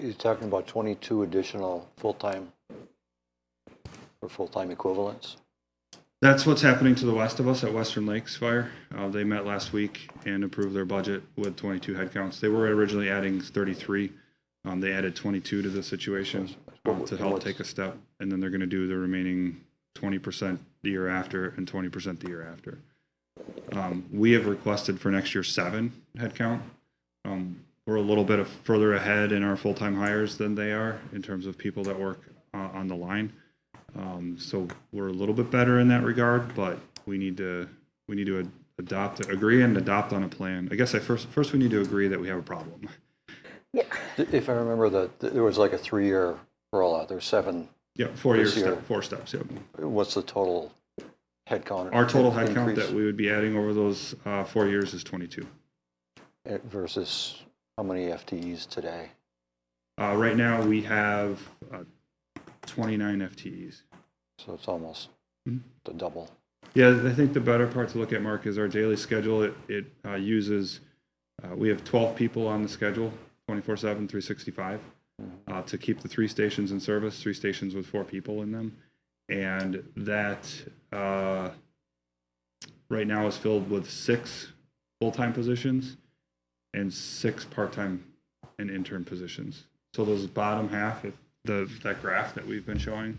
You're talking about 22 additional full-time or full-time equivalents? That's what's happening to the west of us at Western Lakes Fire. They met last week and approved their budget with 22 headcounts. They were originally adding 33. They added 22 to the situation to help take a step, and then they're going to do the remaining 20% the year after and 20% the year after. We have requested for next year 7 headcount. We're a little bit further ahead in our full-time hires than they are in terms of people that work on the line. So we're a little bit better in that regard, but we need to agree and adopt on a plan. I guess first we need to agree that we have a problem. Yeah. If I remember, there was like a 3-year rollout. There's 7. Yeah, 4 years, This year. 4 steps. Yep. What's the total headcount? Our total headcount increase that we would be adding over those 4 years is 22. versus how many FTEs today? Right now we have 29 FTEs. So it's almost the double. Yeah, I think the better part to look at, Mark, is our daily schedule. It uses, we have 12 people on the schedule, 24/7, 365, to keep the 3 stations in service, 3 stations with 4 people in them. And that right now is filled with 6 full-time positions and 6 part-time and intern positions. So those bottom half, that graph that we've been showing,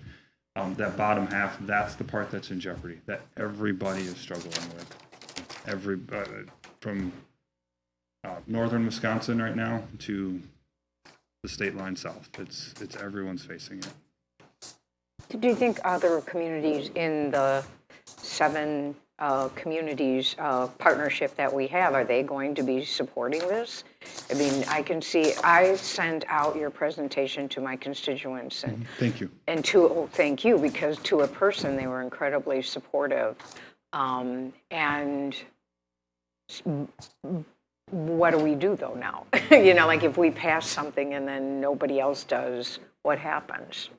that bottom half, that's the part that's in jeopardy, that everybody is struggling with. From northern Wisconsin right now to the state line south, it's everyone's facing it. Do you think other communities in the 7 communities partnership that we have, are they going to be supporting this? I mean, I can see, I sent out your presentation to my constituents and Thank you. and thank you, because to a person, they were incredibly supportive. And what do we do though now? Like if we pass something and then nobody else does, what happens?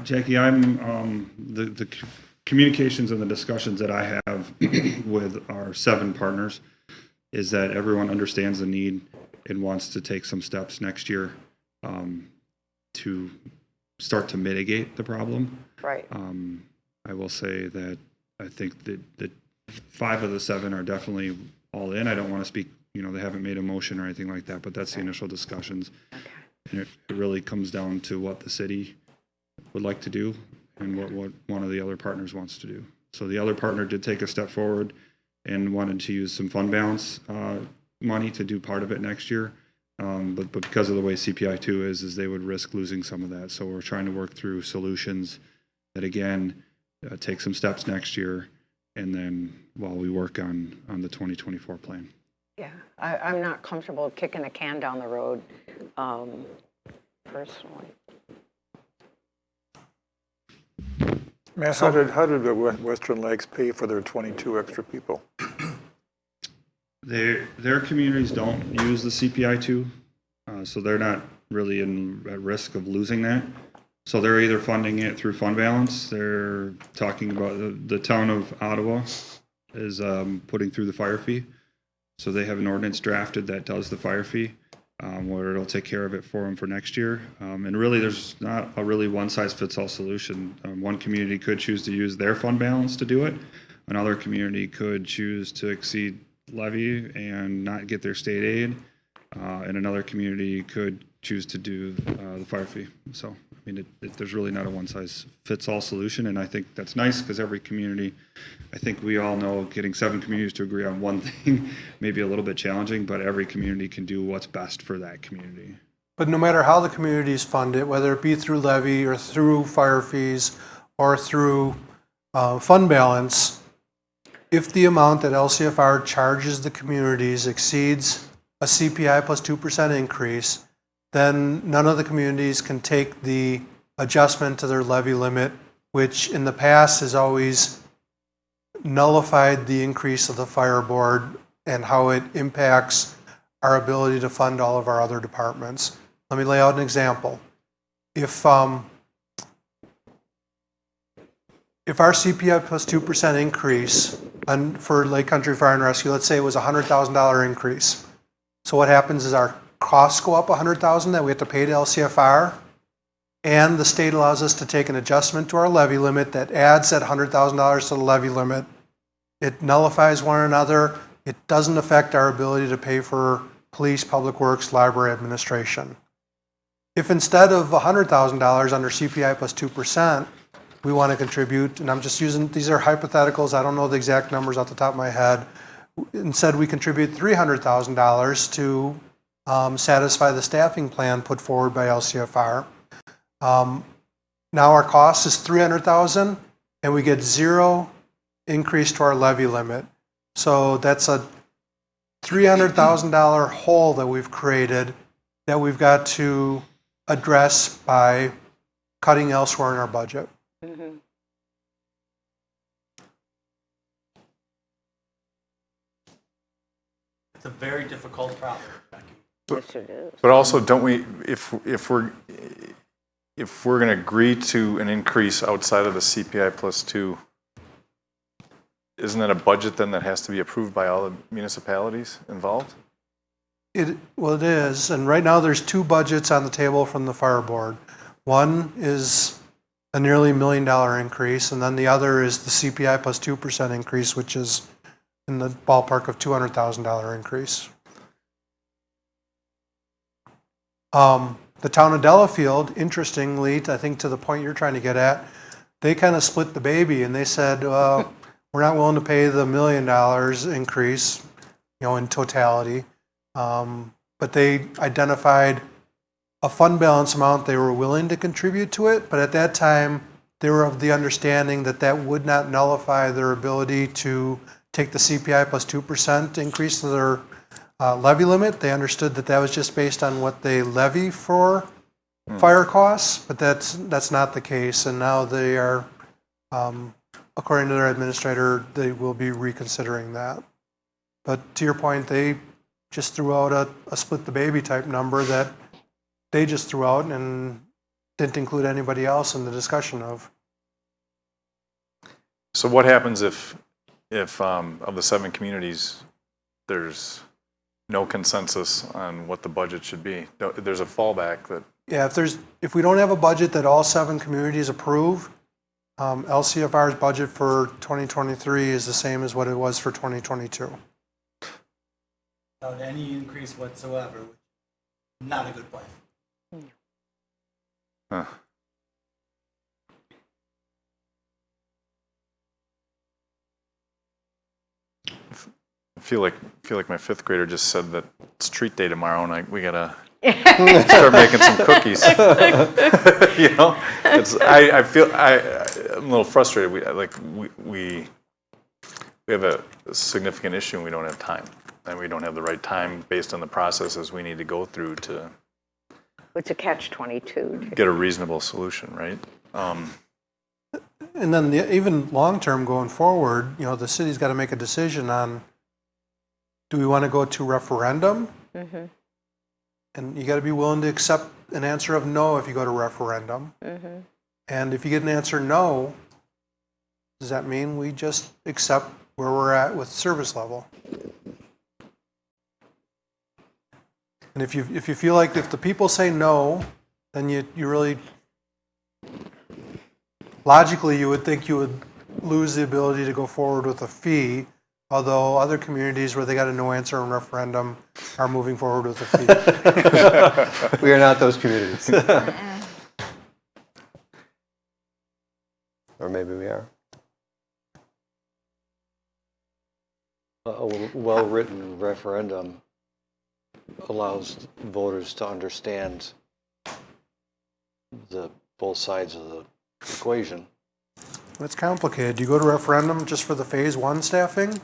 Jackie, I'm the communications and the discussions that I have with our 7 partners is that everyone understands the need and wants to take some steps next year to start to mitigate the problem. Right. I will say that I think that 5 of the 7 are definitely all in. I don't want to speak, they haven't made a motion or anything like that, but that's the initial discussions. Okay. And it really comes down to what the city would like to do and what one of the other partners wants to do. So the other partner did take a step forward and wanted to use some fund balance money to do part of it next year. But because of the way CPI2 is they would risk losing some of that. So we're trying to work through solutions that, again, take some steps next year, and then while we work on the 2024 plan. Yeah, I'm not comfortable kicking the can down the road, personally. Man, how did the Western Lakes pay for their 22 extra people? Their communities don't use the CPI2, so they're not really at risk of losing that. So they're either funding it through fund balance. They're talking about the town of Ottawa is putting through the fire fee. So they have an ordinance drafted that does the fire fee, where it'll take care of it for them for next year. And really, there's not a really one-size-fits-all solution. One community could choose to use their fund balance to do it. Another community could choose to exceed levy and not get their state aid. And another community could choose to do the fire fee. So, I mean, there's really not a one-size-fits-all solution. And I think that's nice because every community, I think we all know getting 7 communities to agree on one thing may be a little bit challenging, but every community can do what's best for that community. But no matter how the communities fund it, whether it be through levy or through fire fees or through fund balance, if the amount that LCFR charges the communities exceeds a CPI plus 2% increase, then none of the communities can take the adjustment to their levy limit, which in the past has always nullified the increase of the fire board and how it impacts our ability to fund all of our other departments. Let me lay out an example. If our CPI plus 2% increase for Lake Country Fire and Rescue, let's say it was a $100,000 increase. So what happens is our costs go up $100,000 that we have to pay to LCFR, and the state allows us to take an adjustment to our levy limit that adds that $100,000 to the levy limit. It nullifies one another. It doesn't affect our ability to pay for police, public works, library administration. If instead of $100,000 under CPI plus 2%, we want to contribute, and I'm just using, these are hypotheticals, I don't know the exact numbers off the top of my head. Instead, we contribute $300,000 to satisfy the staffing plan put forward by LCFR. Now our cost is $300,000, and we get 0 increase to our levy limit. So that's a $300,000 hole that we've created that we've got to address by cutting elsewhere in our budget. Mm-hmm. It's a very difficult problem, Becky. Yes, it is. But also, don't we, if we're going to agree to an increase outside of the CPI plus 2, isn't that a budget then that has to be approved by all the municipalities involved? Well, it is, and right now there's 2 budgets on the table from the fire board. One is a nearly $1 million increase, and then the other is the CPI plus 2% increase, which is in the ballpark of $200,000 increase. The town of Delafield, interestingly, I think to the point you're trying to get at, they kind of split the baby and they said, well, we're not willing to pay the $1 million increase, in totality. But they identified a fund balance amount they were willing to contribute to it, but at that time, they were of the understanding that that would not nullify their ability to take the CPI plus 2% increase to their levy limit. They understood that that was just based on what they levy for fire costs, but that's not the case. And now they are, according to their administrator, they will be reconsidering that. But to your point, they just threw out a split the baby type number that they just threw out and didn't include anybody else in the discussion of. So what happens if of the 7 communities, there's no consensus on what the budget should be? There's a fallback that... Yeah, if we don't have a budget that all 7 communities approve, LCFR's budget for 2023 is the same as what it was for 2022. Without any increase whatsoever, not a good plan. Huh. feel like my fifth grader just said that it's treat day tomorrow, and we gotta start making some cookies. You know, I feel I'm a little frustrated. We have a significant issue, and we don't have time, and we don't have the right time based on the processes we need to go through to It's a catch-22. get a reasonable solution, right? And then even long-term going forward, the city's got to make a decision on, do we want to go to referendum? Mm-hmm. And you got to be willing to accept an answer of no if you go to referendum. Mm-hmm. And if you get an answer no, does that mean we just accept where we're at with service level? And if you feel like if the people say no, then you really, logically you would think you would lose the ability to go forward with a fee, although other communities where they got a no answer on referendum are moving forward with a fee. We are not those communities. Or maybe we are. A well-written referendum allows voters to understand both sides of the equation. It's complicated. Do you go to referendum just for the phase one staffing?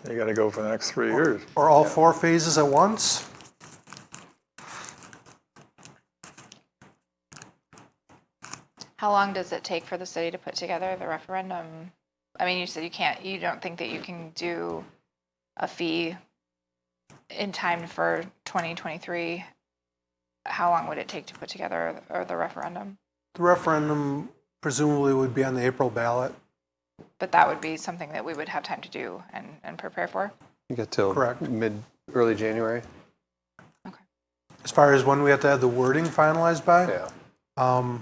You got to go for the next 3 years. Or all four phases at once? How long does it take for the city to put together the referendum? I mean, you said you don't think that you can do a fee in time for 2023. How long would it take to put together the referendum? The referendum presumably would be on the April ballot. But that would be something that we would have time to do and prepare for? You get till Correct. early January. Okay. As far as when we have to have the wording finalized by? Yeah.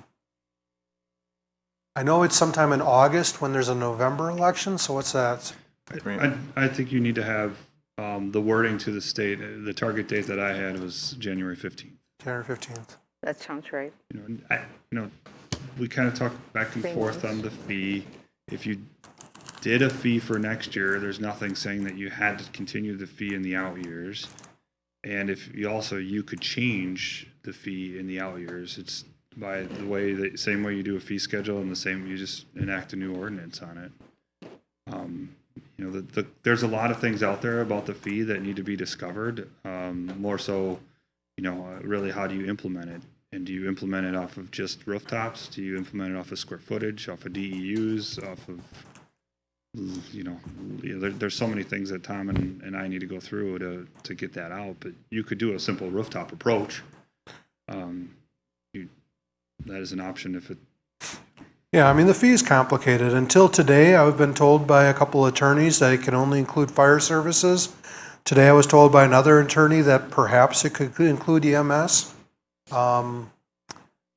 I know it's sometime in August when there's a November election, so what's that? I think you need to have the wording to the state. The target date that I had was January 15th. January 15th. That sounds right. We kind of talked back and forth on the fee. If you did a fee for next year, there's nothing saying that you had to continue the fee in the out years. And if you could change the fee in the out years, it's by the way, the same way you do a fee schedule and the same, you just enact a new ordinance on it. There's a lot of things out there about the fee that need to be discovered. More so, really how do you implement it? And do you implement it off of just rooftops? Do you implement it off of square footage, off of DEUs, off of, there's so many things that Tom and I need to go through to get that out. But you could do a simple rooftop approach. That is an option if it. Yeah, I mean, the fee is complicated. Until today, I've been told by a couple of attorneys that it can only include fire services. Today, I was told by another attorney that perhaps it could include EMS. And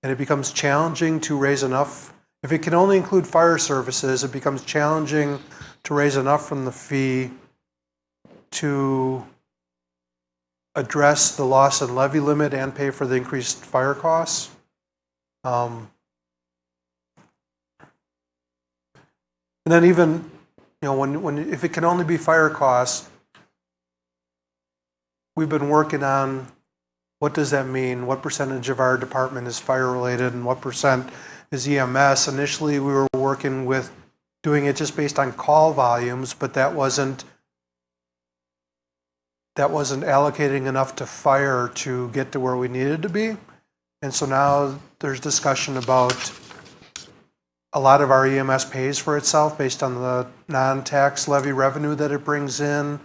it becomes challenging to raise enough. If it can only include fire services, it becomes challenging to raise enough from the fee to address the loss and levy limit and pay for the increased fire costs. And then even, if it can only be fire costs, we've been working on what does that mean? What percentage of our department is fire related and what percent is EMS? Initially, we were working with doing it just based on call volumes, but that wasn't allocating enough to fire to get to where we needed to be. And so now there's discussion about a lot of our EMS pays for itself based on the non-tax levy revenue that it brings in,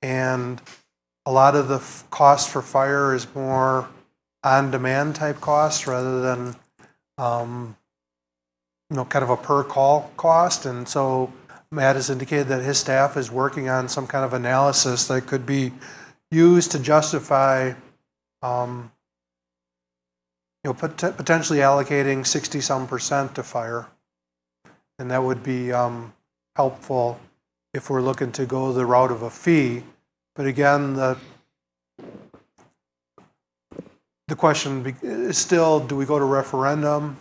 and a lot of the cost for fire is more on-demand type costs rather than, kind of a per call cost. And so Matt has indicated that his staff is working on some kind of analysis that could be used to justify, potentially allocating 60-some% to fire. And that would be helpful if we're looking to go the route of a fee. But again, the question is still, do we go to referendum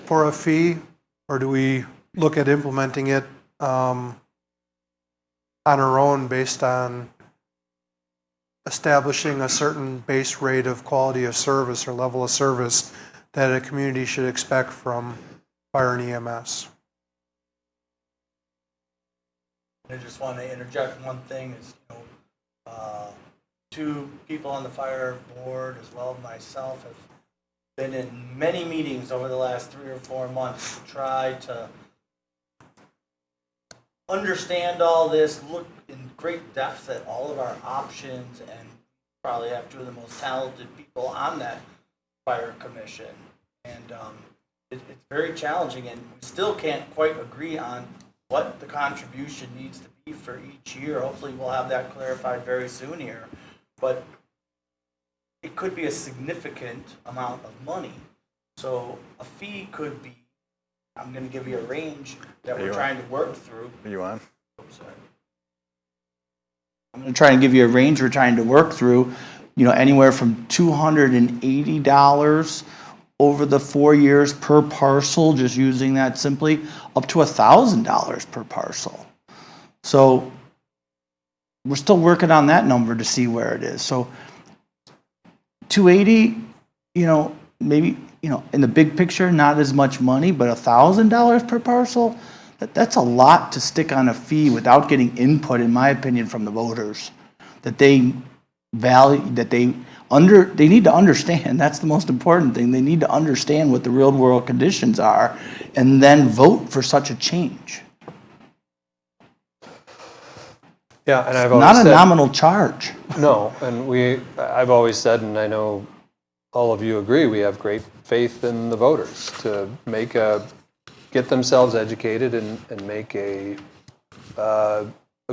for a fee, or do we look at implementing it on on our own based on establishing a certain base rate of quality of service or level of service that a community should expect from fire and EMS. I just want to interject one thing is, two people on the fire board as well as myself have been in many meetings over the last 3 or 4 months to try to understand all this, look in great depth at all of our options, and probably have two of the most talented people on that fire commission. And it's very challenging, and we still can't quite agree on what the contribution needs to be for each year. Hopefully we'll have that clarified very soon here. But it could be a significant amount of money. So a fee could be, I'm going to give you a range that we're trying to work through. Are you on? Sorry. I'm going to try and give you a range we're trying to work through, anywhere from $280 over the 4 years per parcel, just using that simply, up to $1,000 per parcel. So we're still working on that number to see where it is. So 280, maybe, in the big picture, not as much money, but $1,000 per parcel, that's a lot to stick on a fee without getting input, in my opinion, from the voters, that they value, that they need to understand. That's the most important thing. They need to understand what the real world conditions are and then vote for such a change. Yeah, and I've Not always a said, nominal charge. no, and I've always said, and I know all of you agree, we have great faith in the voters to get themselves educated and make a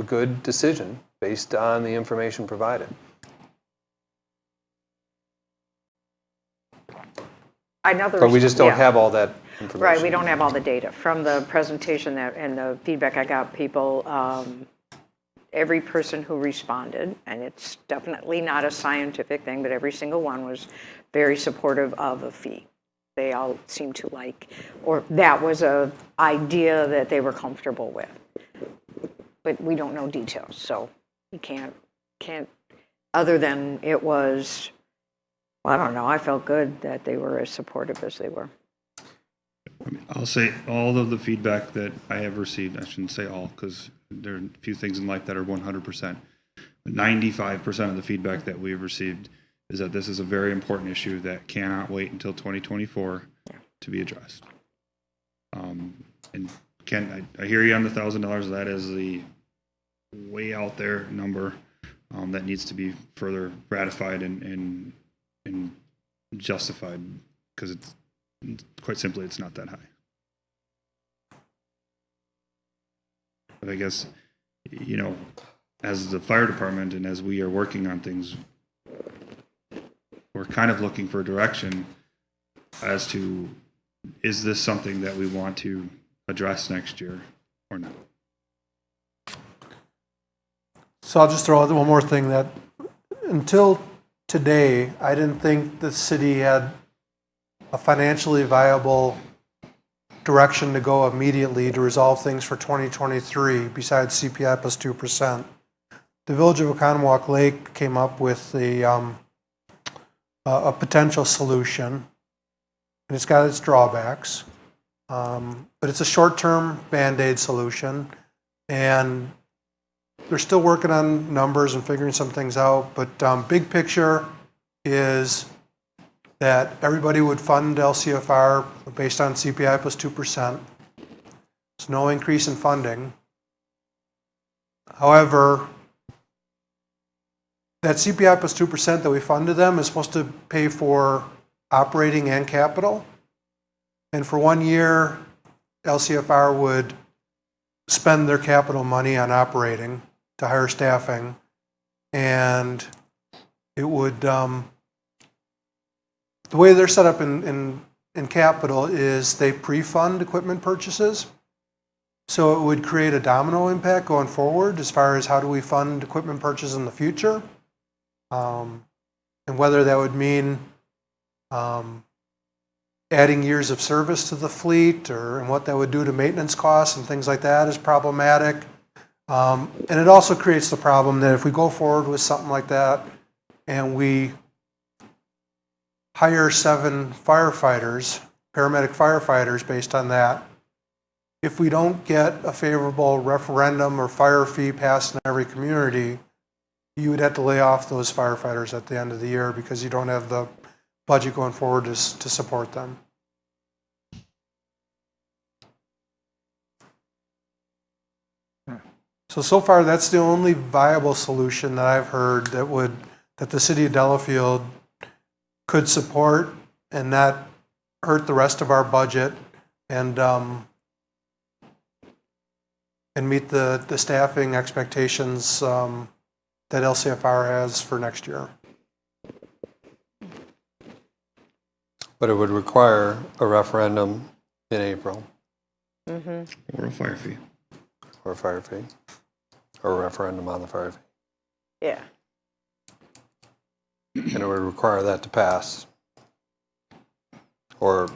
good decision based on the information provided. But we just don't have all that information. Right, we don't have all the data. From the presentation and the feedback I got, people, every person who responded, and it's definitely not a scientific thing, but every single one was very supportive of a fee. They all seemed to like, or that was an idea that they were comfortable with. But we don't know details, so you can't, other than it was, I don't know, I felt good that they were as supportive as they were. I'll say all of the feedback that I have received, I shouldn't say all, because there are a few things in life that are 100%. But 95% of the feedback that we've received is that this is a very important issue that cannot wait until 2024 to be addressed. And Ken, I hear you on the $1,000. That is the way out there number that needs to be further ratified and justified, because it's quite simply, it's not that high. But I guess, as the fire department and as we are working on things, we're kind of looking for direction as to, is this something that we want to address next year or not? So I'll just throw out one more thing, that until today, I didn't think the city had a financially viable direction to go immediately to resolve things for 2023 besides CPI plus 2%. The Village of Oconomowoc Lake came up with a potential solution, and it's got its drawbacks, but it's a short-term Band-Aid solution, and they're still working on numbers and figuring some things out, but big picture is that everybody would fund LCFR based on CPI plus 2%. There's no increase in funding. However, that CPI plus 2% that we fund to them is supposed to pay for operating and capital. And for 1 year, LCFR would spend their capital money on operating to hire staffing, and it would, the way they're set up in capital is they pre-fund equipment purchases. So it would create a domino impact going forward as far as how do we fund equipment purchases in the future. And whether that would mean adding years of service to the fleet, and what that would do to maintenance costs and things like that is problematic. And it also creates the problem that if we go forward with something like that and we hire 7 firefighters, paramedic firefighters based on that, if we don't get a favorable referendum or fire fee passed in every community, you would have to lay off those firefighters at the end of the year because you don't have the budget going forward to support them. So far, that's the only viable solution that I've heard that the city of Delafield could support and not hurt the rest of our budget and meet the staffing expectations that LCFR has for next year. But it would require a referendum in April. Or a fire fee. Or a fire fee. Or a referendum on the fire fee. Yeah. And it would require that to pass. Or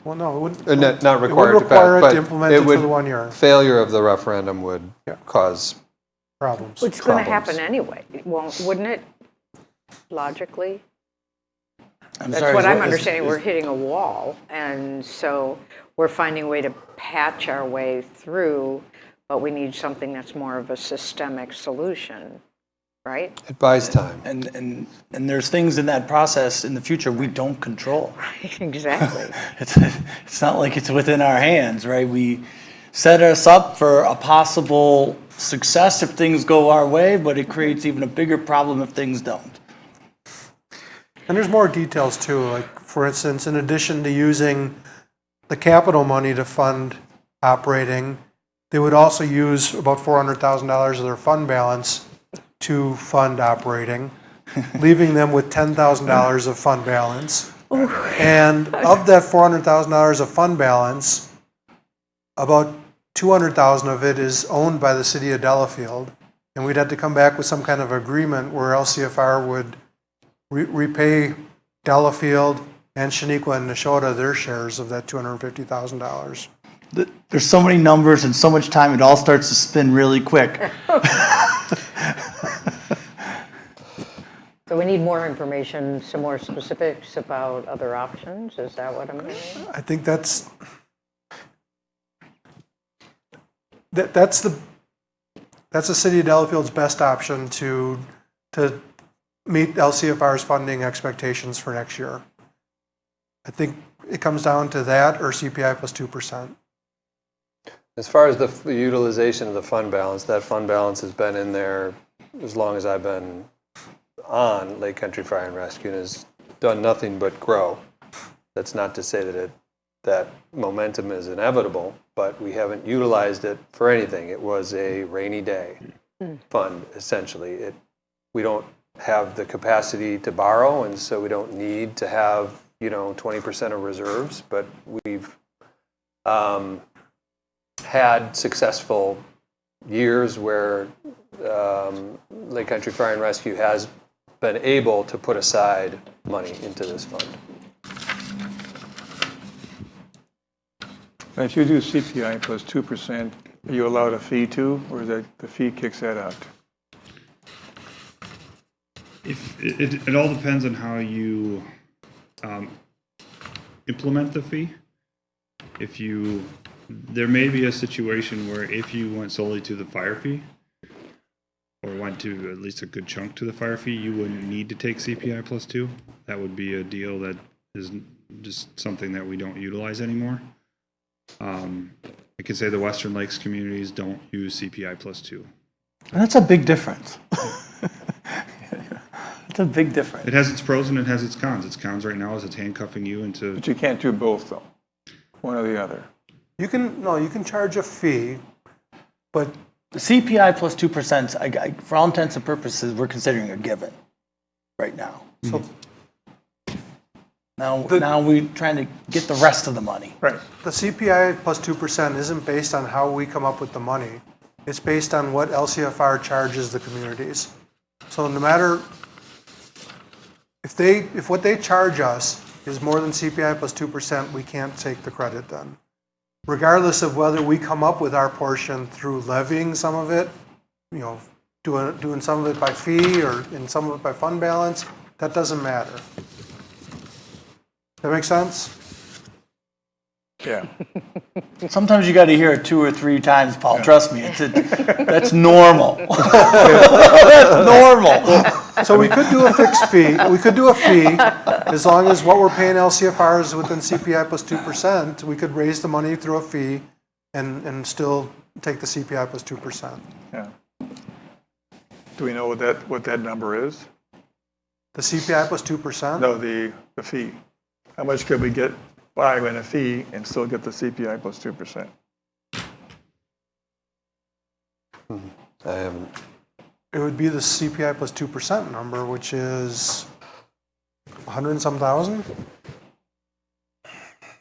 Well, no, it wouldn't. not required would to require pass, it to but implement it it for would, the 1 year. failure of the referendum would cause Problems. Which is going to Problems. happen anyway, wouldn't it? Logically? I'm That's sorry, what I'm is- understanding. is- We're hitting a wall, and so we're finding a way to patch our way through, but we need something that's more of a systemic solution, right? it buys time. And there's things in that process in the future we don't control. Exactly. It's not like it's within our hands, right? We set us up for a possible success if things go our way, but it creates even a bigger problem if things don't. And there's more details too. Like, for instance, in addition to using the capital money to fund operating, they would also use about $400,000 of their fund balance to fund operating, leaving them with $10,000 of fund balance. And of that $400,000 of fund balance, about $200,000 of it is owned by the city of Delafield. And we'd have to come back with some kind of agreement where LCFR would repay Delafield and Shaniqua and Neshota their shares of that $250,000. There's so many numbers and so much time, it all starts to spin really quick. So we need more information, some more specifics about other options. Is that what I'm hearing? I think that's the city of Delafield's best option to meet LCFR's funding expectations for next year. I think it comes down to that or CPI plus 2%. As far as the utilization of the fund balance, that fund balance has been in there as long as I've been on Lake Country Fire and Rescue and has done nothing but grow. That's not to say that momentum is inevitable, but we haven't utilized it for anything. It was a rainy day fund, essentially. We don't have the capacity to borrow, and so we don't need to have 20% of reserves, but we've had successful years where Lake Country Fire and Rescue has been able to put aside money into this fund. And if you do CPI plus 2%, are you allowed a fee too, or is that the fee kicks that out? If it all depends on how you implement the fee. There may be a situation where if you went solely to the fire fee, or went to at least a good chunk to the fire fee, you wouldn't need to take CPI plus 2. That would be a deal that is just something that we don't utilize anymore. I could say the Western Lakes communities don't use CPI plus 2. And that's a big difference. It's a big difference. It has its pros and it has its cons. Its cons right now is it's handcuffing you into. But you can't do both though, one or the other. You can charge a fee, but The CPI plus 2%, for all intents and purposes, we're considering a given right now. so Now we're trying to get the rest of the money. Right. the CPI plus 2% isn't based on how we come up with the money. It's based on what LCFR charges the communities. So no matter if what they charge us is more than CPI plus 2%, we can't take the credit then. regardless of whether we come up with our portion through levying some of it, you know, doing some of it by fee or in some of it by fund balance, that doesn't matter. That make sense? Yeah. Sometimes you got to hear it 2 or 3 times, Paul. Trust me, that's normal. That's normal. So we could do a fixed fee. We could do a fee as long as what we're paying LCFR is within CPI plus 2%. We could raise the money through a fee and still take the CPI plus 2%. Yeah. Do we know what that number is? The CPI plus 2%? No, the fee. How much could we get by in a fee and still get the CPI plus 2%? I haven't. It would be the CPI plus 2% number, which is 100 and some thousand.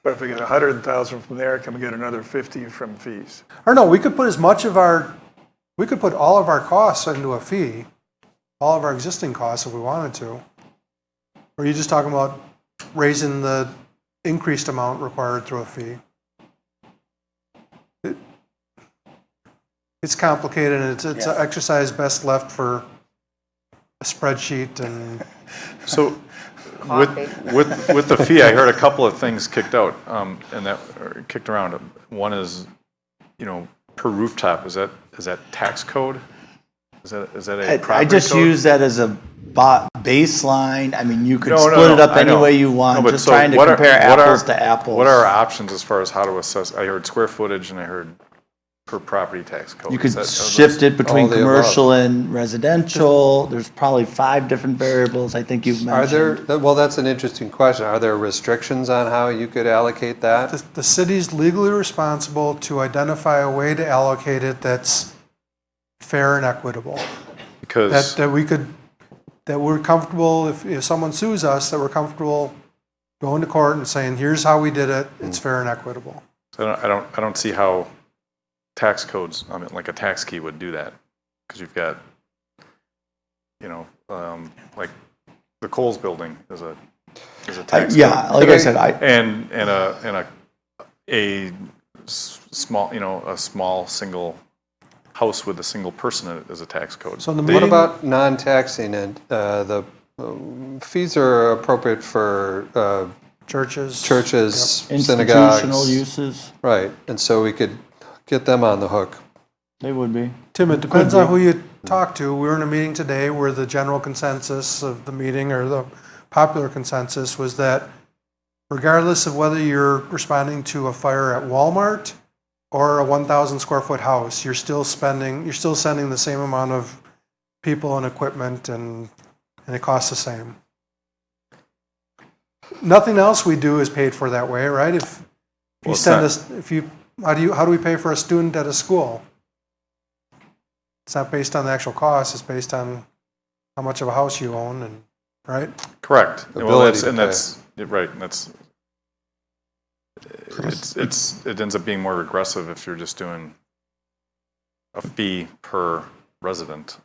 But if we get 100,000 from there, can we get another 50 from fees? Or no, we could put we could put all of our costs into a fee, all of our existing costs if we wanted to. Or are you just talking about raising the increased amount required through a fee? It's complicated, and it's an exercise best left for a spreadsheet and. So with the fee, I heard a couple of things kicked out, and that or kicked around. One is, per rooftop. Is that tax code? Is that a property I just code? use that as a baseline. I mean, you could No, split it up I any know. way you want. No, but just so trying to what are- compare what are- apples to apples. What are our options as far as how to assess? I heard square footage and I heard per property tax code. You could Are those- shift it between all the commercial and residential. There's probably 5 different variables I think you've Are mentioned. there, well, that's an interesting question. Are there restrictions on how you could allocate that? The city's legally responsible to identify a way to allocate it that's fair and equitable. Because That we're comfortable, if someone sues us, that we're comfortable going to court and saying, here's how we did it, it's fair and equitable. I don't see how tax codes, like a tax key would do that, because you've got, like the Coles building is a tax code. Yeah, like I said, And a small, a small single house with a single person in it is a tax code. So in the What meeting, about non-taxing and the fees are appropriate for churches. churches, institutional synagogues? uses, Right, and so we could get them on the hook. they would be. Tim, it depends on who you talk to. We were in a meeting today where the general consensus of the meeting, or the popular consensus, was that regardless of whether you're responding to a fire at Walmart or a 1,000 square foot house, you're still sending the same amount of people and equipment, and it costs the same. Nothing else we do is paid for that way, right? If you Well, send it's us, how do we pay for a student at a school? It's not based on the actual cost, it's based on how much of a house you own, and, right? Correct. Ability to That's right. And that's it ends up being more regressive if you're just doing a fee per resident.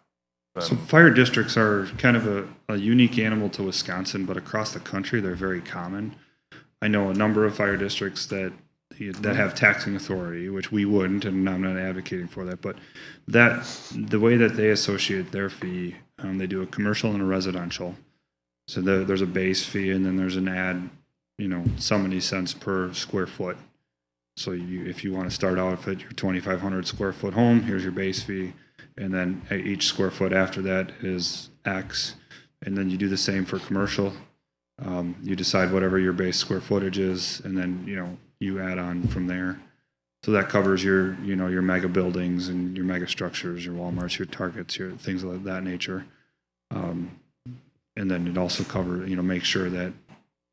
So fire districts are kind of a unique animal to Wisconsin, but across the country, they're very common. I know a number of fire districts that have taxing authority, which we wouldn't, and I'm not advocating for that, but the way that they associate their fee, they do a commercial and a residential. So there's a base fee, and then there's an add, so many cents per square foot. So if you want to start out at your 2,500 square foot home, here's your base fee, and then each square foot after that is X, and then you do the same for commercial. You decide whatever your base square footage is, and then you add on from there. So that covers your mega buildings and your mega structures, your Walmarts, your Targets, your things of that nature. And then it also covers, make sure that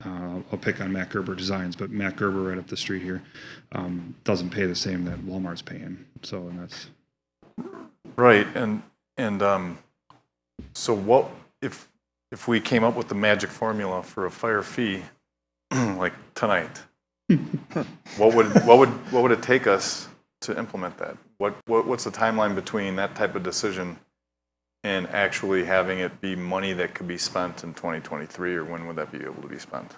I'll pick on Matt Gerber Designs, but Matt Gerber right up the street here doesn't pay the same that Walmart's paying. So, and that's Right. And so what if we came up with the magic formula for a fire fee like tonight? What would it take us to implement that? What's the timeline between that type of decision and actually having it be money that could be spent in 2023, or when would that be able to be spent?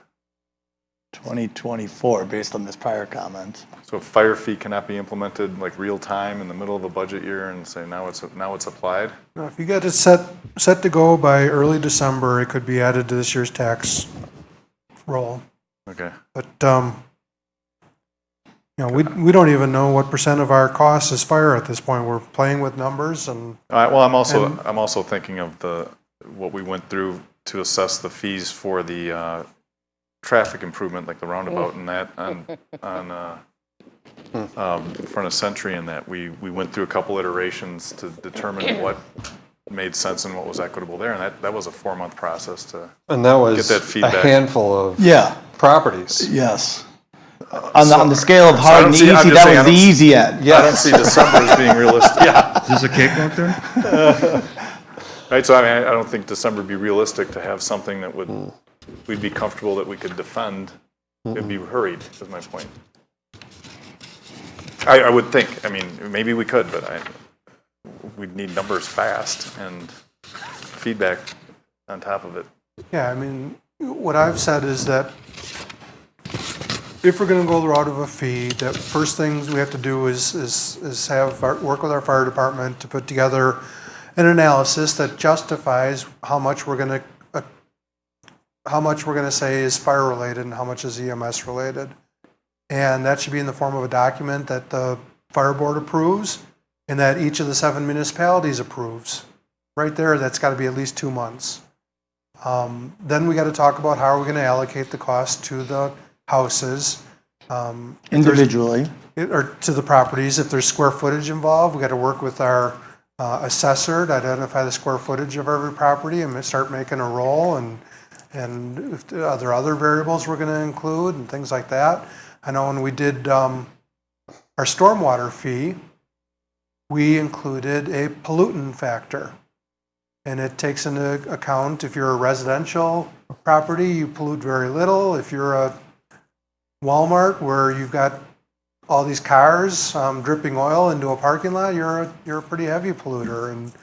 2024, based on this prior comment. So a fire fee cannot be implemented like real time in the middle of a budget year and say now it's applied? Now, if you get it set to go by early December, it could be added to this year's tax roll. Okay. But, we don't even know what percent of our cost is fire at this point. We're playing with numbers and. Well, I'm also thinking of what we went through to assess the fees for the traffic improvement, like the roundabout and that on in front of Century, and that we went through a couple iterations to determine what made sense and what was equitable there, and that was a 4-month process to And that was get that a feedback. handful of Yeah, properties. yes. On the scale of so I hard don't and see- I'm easy, just saying, that I was the don't- easy end. I don't see December as being realistic. Is this a cakewalk then? Right, so I mean, I don't think December would be realistic to have something that we'd be comfortable that we could defend. It'd be hurried, is my point. I would think, I mean, maybe we could, but we'd need numbers fast and feedback on top of it. Yeah, I mean, what I've said is that if we're gonna go the route of a fee, the first things we have to do is work with our fire department to put together an analysis that justifies how much we're gonna say is fire related and how much is EMS related. And that should be in the form of a document that the fire board approves and that each of the 7 municipalities approves. Right there, that's gotta be at least 2 months. Then we gotta talk about how are we gonna allocate the cost to the houses. Individually. Or to the properties. If there's square footage involved, we gotta work with our assessor to identify the square footage of every property and start making a roll, and if there are other variables we're gonna include and things like that. I know when we did our stormwater fee, we included a pollutant factor. And it takes into account if you're a residential property, you pollute very little. If you're a Walmart where you've got all these cars dripping oil into a parking lot, you're a pretty heavy polluter. And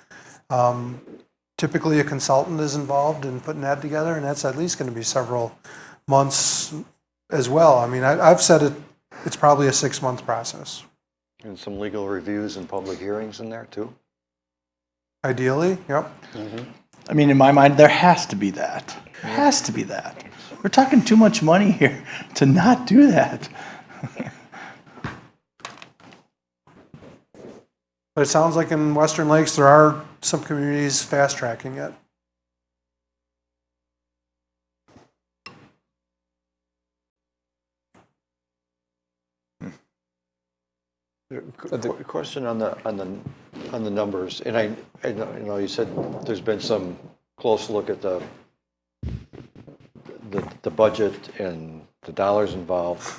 typically a consultant is involved in putting that together, and that's at least going to be several months as well. I mean, I've said it's probably a 6-month process. And some legal reviews and public hearings in there too? Ideally, yep. I mean, in my mind, there has to be that. There has to be that. We're talking too much money here to not do that. But it sounds like in Western Lakes, there are some communities fast tracking it. The question on the numbers, and I know you said there's been some close look at the budget and the dollars involved.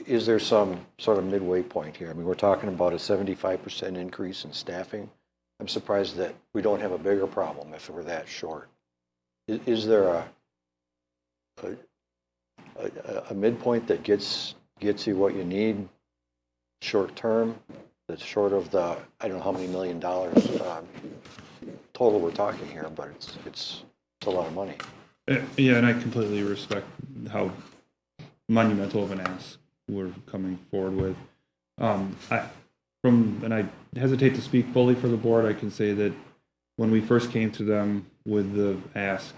Is there some sort of midway point here? I mean, we're talking about a 75% increase in staffing. I'm surprised that we don't have a bigger problem if we're that short. Is there a midpoint that gets you what you need short term, that's short of the, I don't know how many $1 million total we're talking here, but it's a lot of money. Yeah, and I completely respect how monumental of an ask we're coming forward with. And I hesitate to speak fully for the board. I can say that when we first came to them with the ask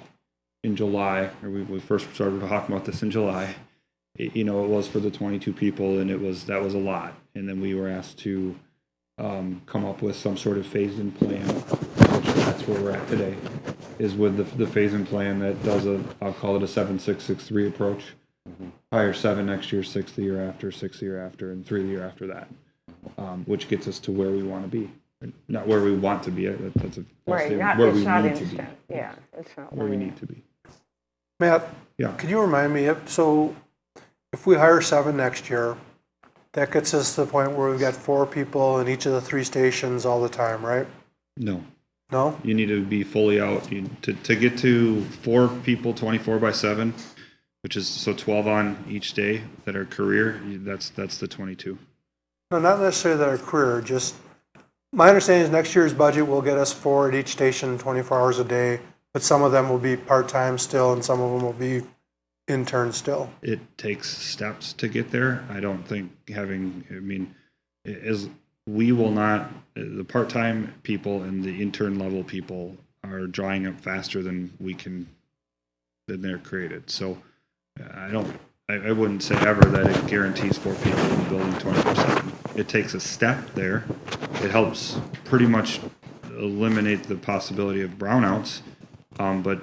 in July, or we first started talking about this in July, it was for the 22 people, and that was a lot. And then we were asked to come up with some sort of phased-in plan, which that's where we're at today, is with the phased-in plan that does I'll call it a 7-6-6-3 approach. Hire 7 next year, 6 the year after, 6 the year after, and 3 the year after that, which gets us to where we want to be. Not where we want to be. That's Right, where it's we not need to be. instant. Yeah, it's not Where we linear. need to be. Matt, Yeah. could you remind me, so if we hire 7 next year, that gets us to the point where we've got 4 people in each of the 3 stations all the time, right? No. No? You need to be fully out. To get to 4 people 24/7, which is so 12 on each day that are career, that's the 22. No, not necessarily that are career, just, my understanding is next year's budget will get us 4 at each station 24 hours a day but some of them will be part-time still, and some of them will be intern still. It takes steps to get there. I don't think we will not, the part-time people and the intern level people are drying up faster than they're created. So I wouldn't say ever that it guarantees 4 people in the building 24/7. It takes a step there. It helps pretty much eliminate the possibility of brownouts. But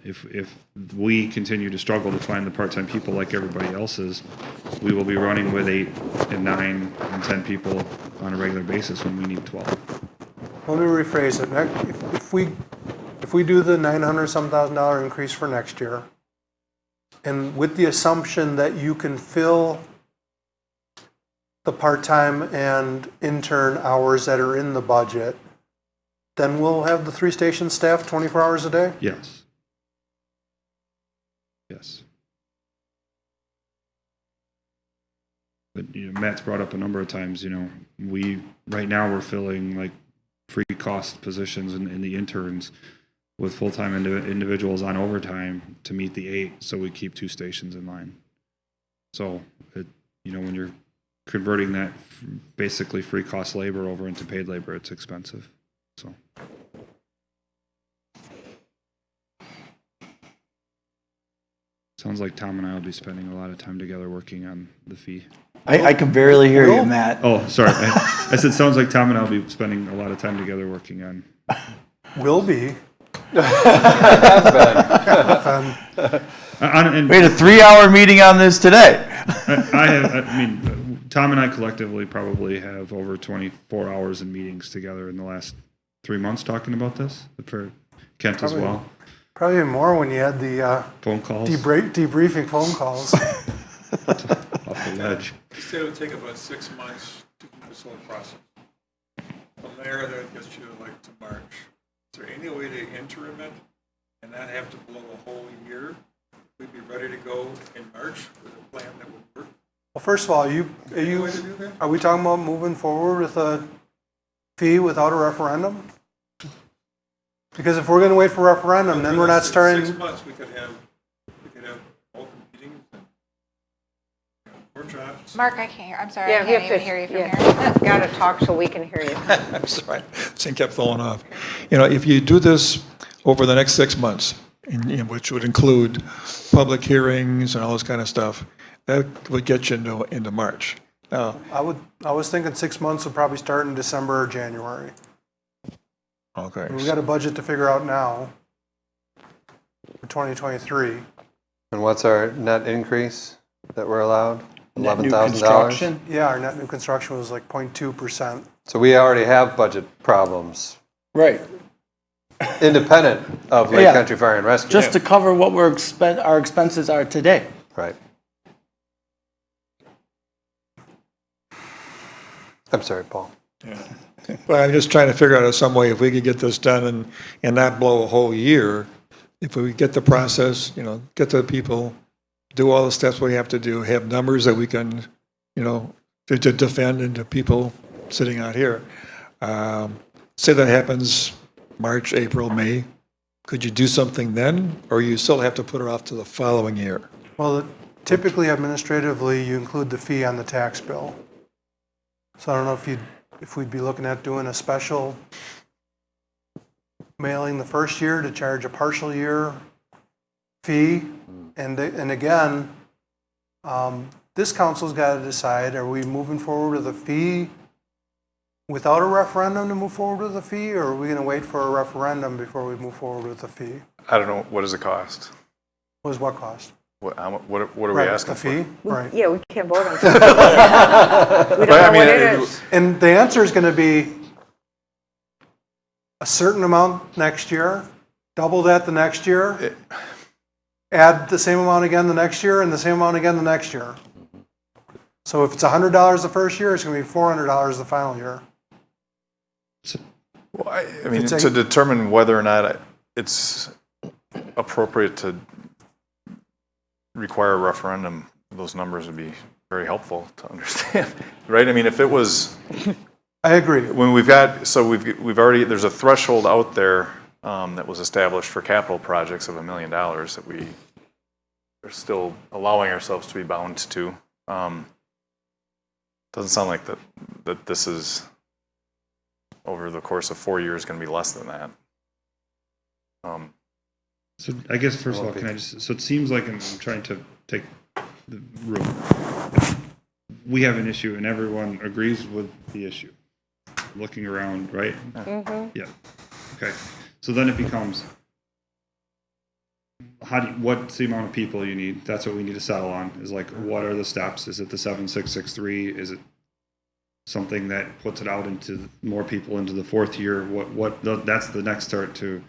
if we continue to struggle to find the part-time people like everybody else is, we will be running with 8 and 9 and 10 people on a regular basis when we need 12. Let me rephrase it. If we do the $900,000 increase for next year, and with the assumption that you can fill the part-time and intern hours that are in the budget, then we'll have the 3 stations staffed 24 hours a day? Yes. Yes. But Matt's brought up a number of times, right now we're filling like free cost positions in the interns with full-time individuals on overtime to meet the 8, so we keep 2 stations in line. So, when you're converting that basically free cost labor over into paid labor, it's expensive. So. Sounds like Tom and I will be spending a lot of time together working on the fee. I can barely hear you, Matt. Oh, sorry. I said sounds like Tom and I will be spending a lot of time together working on. Will be. We had a 3-hour meeting on this today. Tom and I collectively probably have over 24 hours in meetings together in the last 3 months talking about this, for Kent as well. Probably more when you had the phone calls, debriefing phone calls. Off the ledge. You said it would take about 6 months to do this whole process. From there, that gets you like to March. Is there any way to interim it and not have to blow a whole year? We'd be ready to go in March with a plan that would work. Well, first of all, are we talking about moving forward with a fee without a referendum? Because if we're going to wait for a referendum, then we're not starting. 6 months, we could have open meetings and workshops. Mark, I can't hear. I'm sorry, Yeah, I can't even hear you from here. Got to talk so we can hear you. I'm sorry, this thing kept falling off. If you do this over the next 6 months, which would include public hearings and all this kind of stuff, that would get you into March. Now, I was thinking 6 months would probably start in December or January. okay. We got a budget to figure out now for 2023. And what's our net increase that we're allowed? Net new $11,000? construction. Yeah, our net new construction was like 0.2%. So we already have budget problems, Right. independent of Lake Yeah. Country Fire and Rescue. Just to cover what our expenses are today. Right. I'm sorry, Paul. But I'm just trying to figure out some way if we could get this done and not blow a whole year. If we get the process, get the people, do all the steps we have to do, have numbers that we can, to defend and to people sitting out here. Say that happens March, April, May. Could you do something then, or you still have to put it off to the following year? Well, typically administratively, you include the fee on the tax bill. So I don't know if we'd be looking at doing a special mailing the first year to charge a partial year fee. And again, this council's got to decide, are we moving forward with a fee without a referendum to move forward with a fee, or are we going to wait for a referendum before we move forward with a fee? I don't know, what does it cost? What does what cost? What are we Right, asking the for? fee? Right. Yeah, we can't vote on something. We don't know what it is. And the answer is going to be a certain amount next year, double that the next year, add the same amount again the next year, and the same amount again the next year. So if it's $100 the first year, it's going to be $400 the final year. Well, I mean, It's to determine whether or not it's appropriate to require a referendum, those numbers would be very helpful to understand, right? I mean, if it was, I agree. when we've already, there's a threshold out there that was established for capital projects of $1 million that we are still allowing ourselves to be bound to. Doesn't sound like that this is, over the course of 4 years, going to be less than that. So I guess first of all, can I just, so it seems like I'm trying to take the room. We have an issue and everyone agrees with the issue. Looking around, right? Yeah. Okay. So then it becomes, what's the amount of people you need? That's what we need to settle on, is like, what are the steps? Is it the 7663? Is it something that puts it out into more people into the fourth year? That's the next start to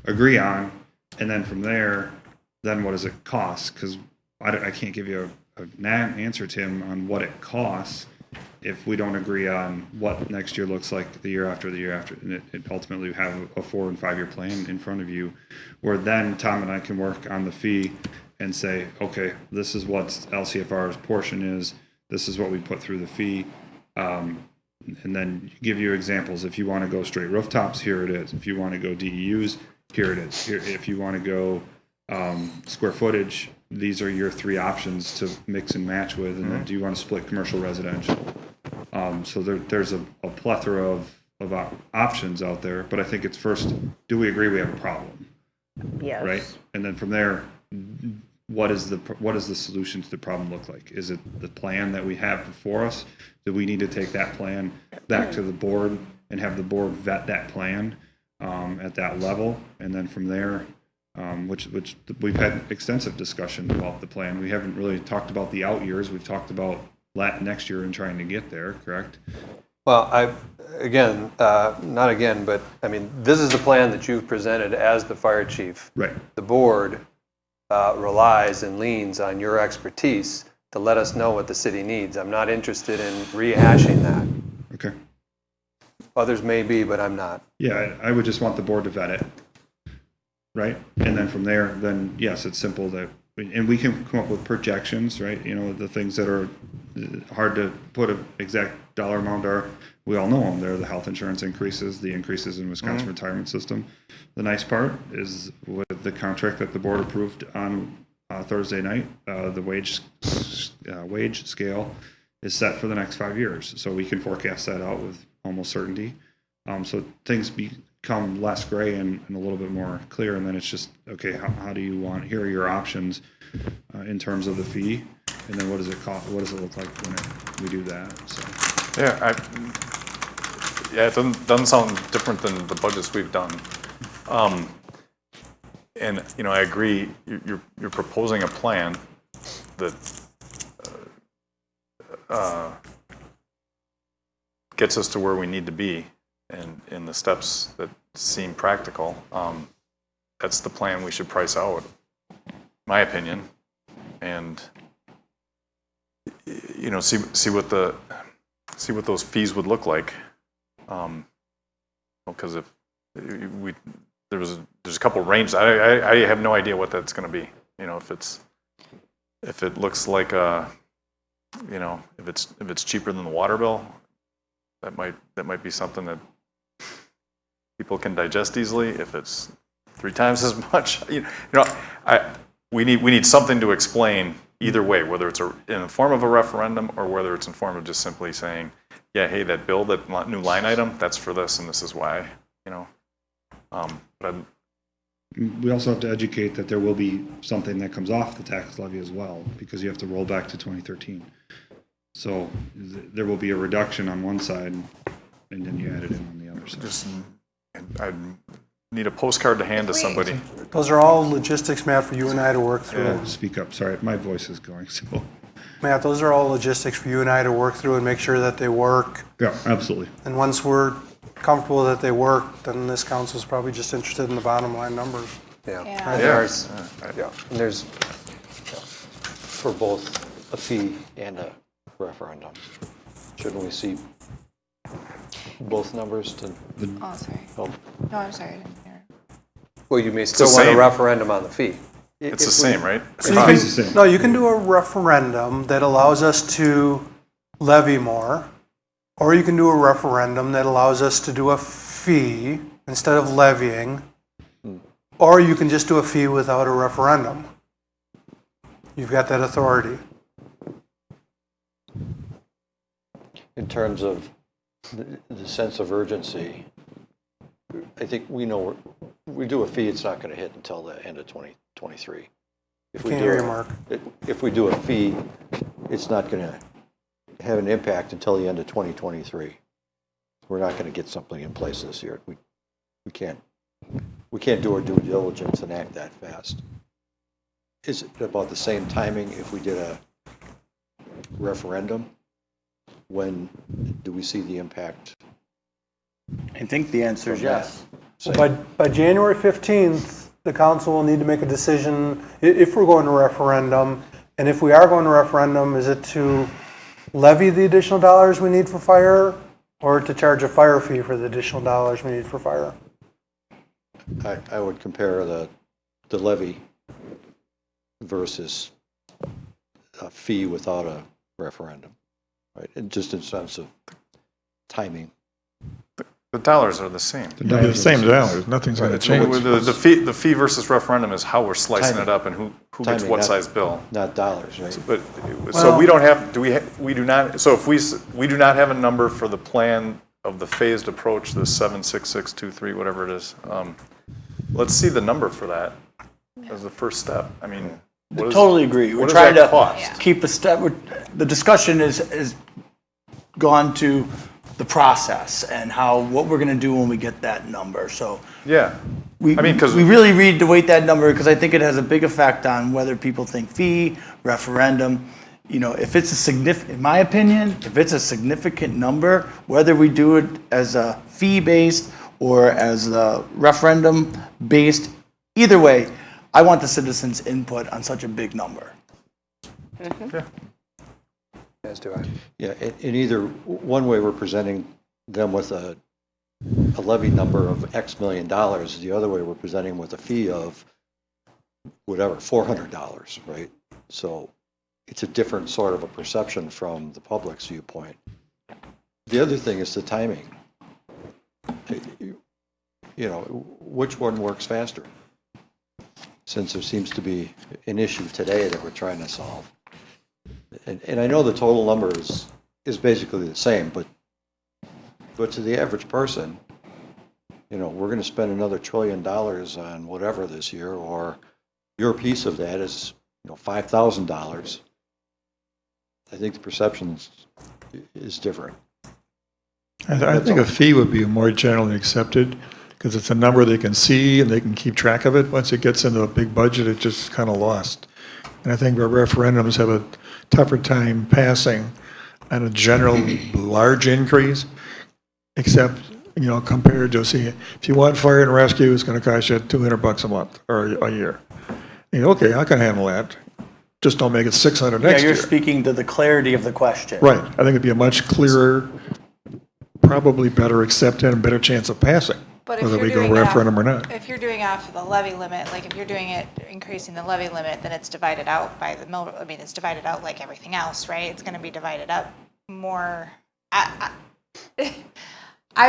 agree on. And then from there, then what does it cost? Because I can't give you an answer, Tim, on what it costs if we don't agree on what next year looks like the year after. And it ultimately you have a 4 and 5 year plan in front of you, where then Tom and I can work on the fee and say, okay, this is what LCFR's portion is. This is what we put through the fee. And then give you examples. If you want to go straight rooftops, here it is. If you want to go DEUs, here it is. Here, if you want to go square footage, these are your 3 options to mix and match with. And then do you want to split commercial residential? So there's a plethora of options out there. But I think it's first, do we agree we have a problem? Yes. Right? And then from there, what is the solution to the problem look like? Is it the plan that we have before us? Do we need to take that plan back to the board and have the board vet that plan at that level? And then from there, which we've had extensive discussion about the plan. We haven't really talked about the out years. We've talked about next year and trying to get there, correct? Well, not again, but I mean, this is the plan that you've presented as the fire chief. Right. The board relies and leans on your expertise to let us know what the city needs. I'm not interested in rehashing that. Okay. Others may be, but I'm not. Yeah, I would just want the board to vet it, right? And then from there, then yes, it's simple that, and we can come up with projections, right? You know, the things that are hard to put an exact dollar amount are, we all know them. They're the health insurance increases, the increases in Wisconsin retirement system. The nice part is with the contract that the board approved on Thursday night, the wage scale is set for the next 5 years. So we can forecast that out with almost certainty. So things become less gray and a little bit more clear. And then it's just, okay, how do you want, here are your options in terms of the fee. And then what does it cost? What does it look like when we do that? So Yeah, it doesn't sound different than the budgets we've done. And you know, I agree. You're proposing a plan that gets us to where we need to be, and in the steps that seem practical. That's the plan we should price out, my opinion, and you know, see what those fees would look like. Because if there's a couple ranges, I have no idea what that's going to be. You know, if it looks like you know, if it's cheaper than the water bill, that might be something that people can digest easily. If it's 3 times as much, you know, we need something to explain either way, whether it's in the form of a referendum or whether it's in form of just simply saying, yeah, hey, that bill, that new line item, that's for this, and this is why, you know. But we also have to educate that there will be something that comes off the tax levy as well, because you have to roll back to 2013. So there will be a reduction on one side, and then you add it in on the other side. I need a postcard to hand to somebody. Those are all logistics, Matt, for you and I to work through. Yeah, speak up. Sorry, my voice is going. So, Matt, those are all logistics for you and I to work through and make sure that they work. yeah, absolutely. And once we're comfortable that they work, then this council's probably just interested in the bottom line numbers. Yeah. Yeah. And there's for both a fee and a referendum. Shouldn't we see both numbers to Oh, sorry. help? No, I'm sorry. I didn't hear. Well, you may still the want a same. referendum on the fee. It's the same, right? So you It's the same. no, you can do a referendum that allows us to levy more, or you can do a referendum that allows us to do a fee instead of levying, Or you can just do a fee without a referendum. You've got that authority. In terms of the sense of urgency, I think we know we do a fee, it's not going to hit until the end of 2023. If we Can't do hear a- you, Mark. If we do a fee, it's not going to have an impact until the end of 2023. We're not going to get something in place this year. We can't do our due diligence and act that fast. Is it about the same timing if we did a referendum? When do we see the impact? I think the answer is yes. By January 15th, the council will need to make a decision if we're going to referendum. And if we are going to referendum, is it to levy the additional dollars we need for fire or to charge a fire fee for the additional dollars we need for fire? I would compare the levy versus a fee without a referendum, right? And just in sense of timing. The dollars are the same. They're the same dollars, nothing's going to change. The fee versus referendum is how we're slicing Timing. it up and who gets Timing, what not- size bill. Not dollars, right? But, so we don't have, we do not, so if we do not have a number for the plan of the phased approach, the 76623, whatever it is, let's see the number for that as the first step. I mean, what is- Totally agree. We're what does trying that to cost? keep a step. The discussion is gone to the process and what we're going to do when we get that number. So Yeah. we really need to weight that number because I think it has a big effect on whether people think fee, referendum. You know, if it's a significant, in my opinion, if it's a significant number, whether we do it as a fee-based or as a referendum-based, either way, I want the citizens' input on such a big number. Yeah. As do I. Yeah, in either, one way we're presenting them with a levy number of X million dollars, the other way we're presenting with a fee of whatever, $400, right? So it's a different sort of a perception from the public's viewpoint. The other thing is the timing. You know, which one works faster? Since there seems to be an issue today that we're trying to solve. And I know the total number is basically the same, but to the average person, you know, we're going to spend another $1 trillion on whatever this year, or your piece of that is, you know, $5,000. I think the perception is different. I think a fee would be more generally accepted because it's a number they can see and they can keep track of it. Once it gets into a big budget, it's just kind of lost. And I think our referendums have a tougher time passing on a general large increase, except, you know, compared to, see, if you want fire and rescue, it's going to cost you $200 a month or a year. You know, okay, I can handle that. Just don't make it $600 next Yeah, year. you're speaking to the clarity of the question. Right. I think it'd be a much clearer, probably better accepted and better chance of passing, But if whether you're we go doing referendum or not. If you're doing after the levy limit, like if you're doing it, increasing the levy limit, then it's divided out by the mill, I mean, it's divided out like everything else, right? It's gonna be divided up more. I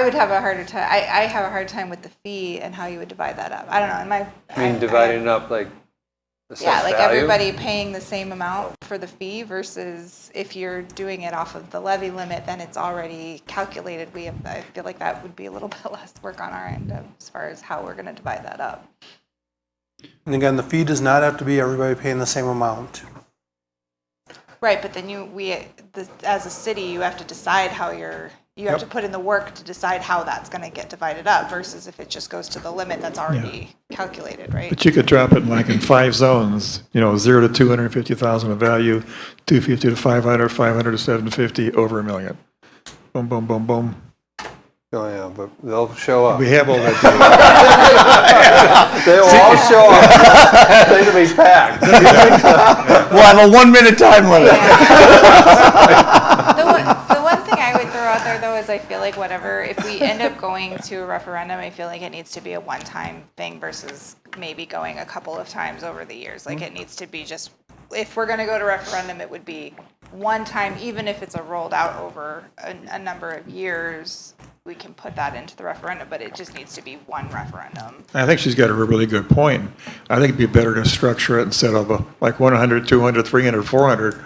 would have a harder time, I have a hard time with the fee and how you would divide that up. I don't know, in my. I mean, dividing it up like the Yeah, assessed like value? everybody paying the same amount for the fee versus if you're doing it off of the levy limit, then it's already calculated. I feel like that would be a little bit less work on our end as far as how we're gonna divide that up. And again, the fee does not have to be everybody paying the same amount. Right, but then as a city, you have to decide how you have to put in the work to decide how that's gonna get divided up versus if it just goes to the limit that's already calculated, right? But you could drop it like in 5 zones, you know, 0 to 250,000 of value, 250 to 500, 500 to 750, over $1 million. Boom, boom, boom, boom. Oh, yeah, but they'll show up. We have all that data. They will all show up. They'll be packed. We'll have a 1-minute time limit. The one thing I would throw out there though is I feel like if we end up going to a referendum, I feel like it needs to be a one-time thing versus maybe going a couple of times over the years. Like it needs to be just, if we're gonna go to referendum, it would be one time, even if it's rolled out over a number of years. we can put that into the referendum, but it just needs to be one referendum. I think she's got a really good point. I think it'd be better to structure it instead of like 100, 200, 300, 400.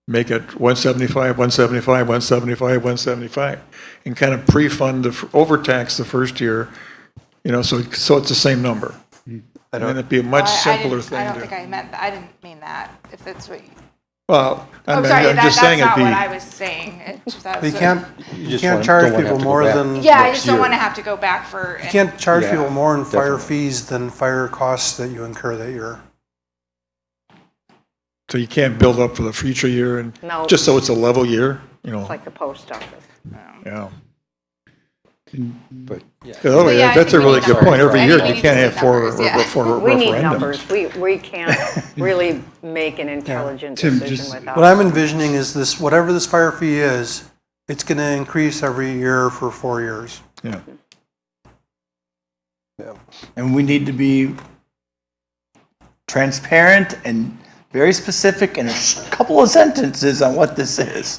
Make it 175, 175, 175, 175, and kind of pre-fund the overtax the first year, so it's the same number. And then it'd be a much simpler thing. I don't think I meant that. I didn't mean that. If that's what you. Well, I'm sorry. just saying That's not it'd what be. I was saying. You can't, You just can't charge don't wanna people have to go more back. than, Yeah, I next just don't year. want to have to go back for. you can't charge Yeah, people more in fire definitely. fees than fire costs that you incur that year. So you can't build up for the future year and No. just so it's a level year, It's like the post office. yeah. But, yeah. Otherwise, yeah, I that's a think we really need good point. numbers. Every I year think we you need can't to have see four numbers, yeah. four We need referendums. numbers. We can't really make an intelligent Tim, decision just- without. What I'm envisioning is this, whatever this fire fee is, it's going to increase every year for 4 years. Yeah. And we need to be transparent and very specific in a couple of sentences on what this is.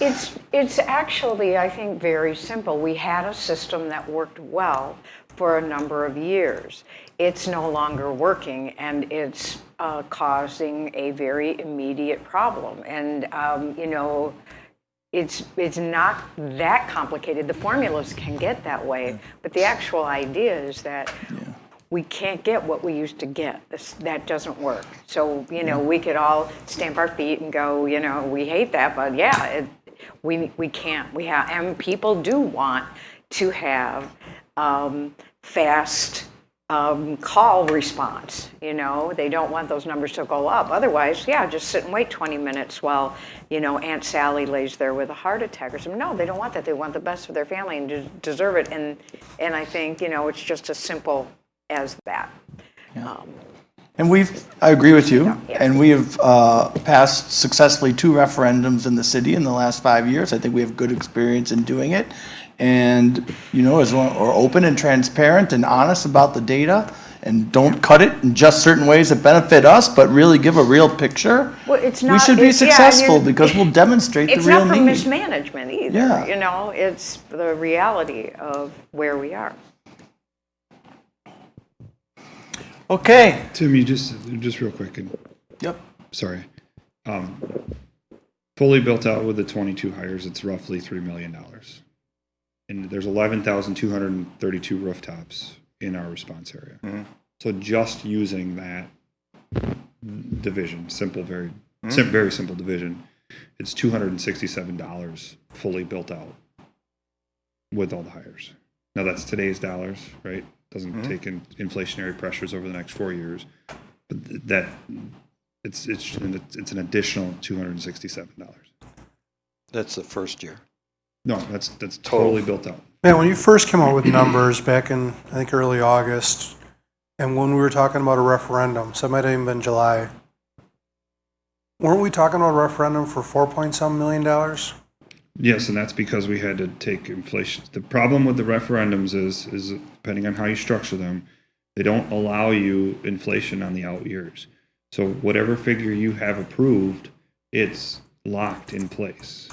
It's actually, I think, very simple. We had a system that worked well for a number of years. It's no longer working, and it's causing a very immediate problem. And it's not that complicated. The formulas can get that way, but the actual idea is that we can't get what we used to get. That doesn't work. So, we could all stamp our feet and go, we hate that, but we can't. And people do want to have fast call response. They don't want those numbers to go up. Otherwise, just sit and wait 20 minutes while, Aunt Sally lays there with a heart attack or something. No, they don't want that. They want the best for their family and deserve it. And I think, it's just as simple as that. And I agree with you, Yeah. and we have passed successfully 2 referendums in the city in the last 5 years. I think we have good experience in doing it. And, as long we're open and transparent and honest about the data, and don't cut it in just certain ways that benefit us, but really give a real picture, Well, it's we not. should be it's- yeah, successful and because we'll demonstrate the It's real not for need. mismanagement either. Yeah. It's the reality of where we are. Okay. Tim, you just real quick, and Yep. sorry. Fully built out with the 22 hires, it's roughly $3 million. And there's 11,232 rooftops in our response area. So just using that division, very simple division, it's $267 fully built out with all the hires. Now that's today's dollars, right? Doesn't take in inflationary pressures over the next 4 years, but it's an additional $267. That's the first year. No, that's totally built out. Man, when you first came out with numbers back in, I think, early August, and when we were talking about a referendum, so it might have even been July, weren't we talking about a referendum for $4.some million? Yes, and that's because we had to take inflation. The problem with the referendums is depending on how you structure them, they don't allow you inflation on the out years. So whatever figure you have approved, it's locked in place.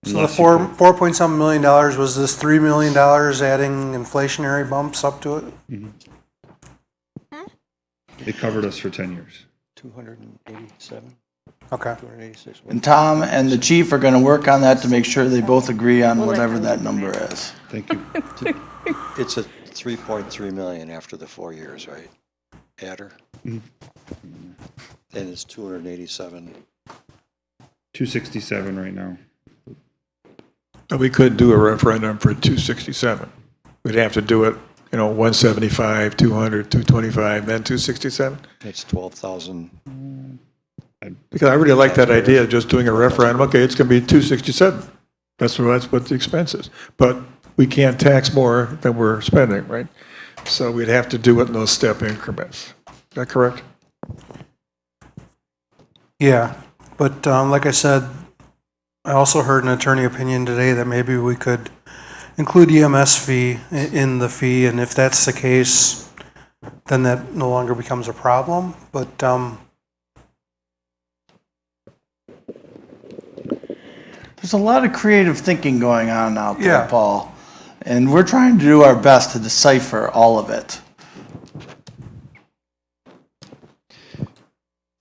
So the Unless you $4.some million, was this $3 million adding inflationary bumps up to it? It covered us for 10 years. 287, Okay. 286. And Tom and the chief are going to work on that to make sure they both agree on whatever that number is. Thank you. It's a 3.3 million after the 4 years, right? Adder? And it's 287. 267 right now. But we could do a referendum for 267. We'd have to do it, 175, 200, 225, then 267. That's 12,000. Because I really like that idea of just doing a referendum. Okay, it's going to be 267. That's what the expense is. But we can't tax more than we're spending, right? So we'd have to do it in those step increments. Is that correct? Yeah, but like I said, I also heard an attorney opinion today that maybe we could include EMS fee in the fee, and if that's the case, then that no longer becomes a problem. But There's a lot of creative thinking going on out there, Yeah. Paul. And we're trying to do our best to decipher all of it.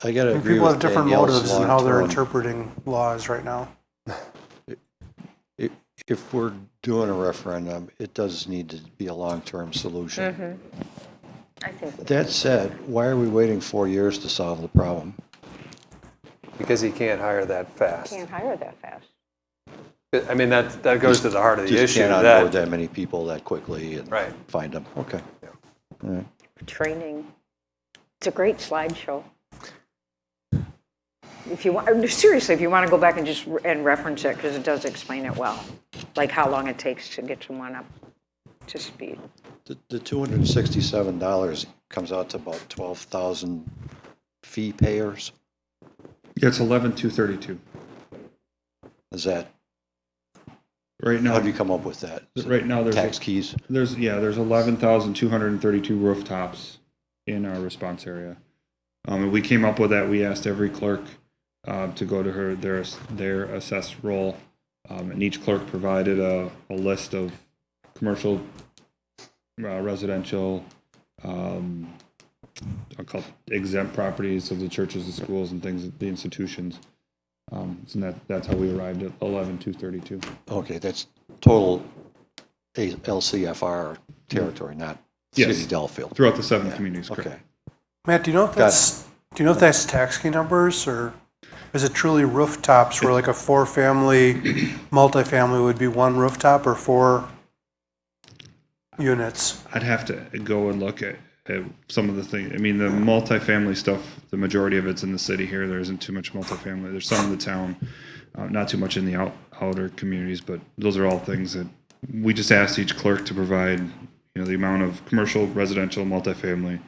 I got to And agree people with have different Danielle's motives in how they're long-term. interpreting laws right now. If we're doing a referendum, it does need to be a long-term solution. I think That said, why are we waiting 4 years to solve the problem? Because he can't hire that fast. can't hire that fast. I mean, that goes to the heart of the Just issue. can't onboard that many people that quickly and Right. find them. Okay. All right. Training. It's a great slideshow. If you want, seriously, if you want to go back and just reference it, because it does explain it well, like how long it takes to get someone up to speed. The $267 comes out to about 12,000 fee payers. Yeah, it's 11,232. Is that, Right now, how do you come up with that? Is it right now there's tax keys? there's 11,232 rooftops in our response area. And we came up with that. We asked every clerk to go to their assessed roll, and each clerk provided a list of commercial, residential, I'll call it exempt properties of the churches, the schools, and things, the institutions. So that's how we arrived at 11,232. Okay, that's total LCFR territory, not Yes. City Delafield. Throughout the 7 communities, correct. Okay. Matt, do you know if that's tax key numbers, or is it truly rooftops where like a 4-family multifamily would be 1 rooftop or 4 units? I'd have to go and look at some of the things. I mean, the multifamily stuff, the majority of it's in the city here. There isn't too much multifamily. There's some in the town, not too much in the outer communities, but those are all things that we just asked each clerk to provide, the amount of commercial, residential, multifamily,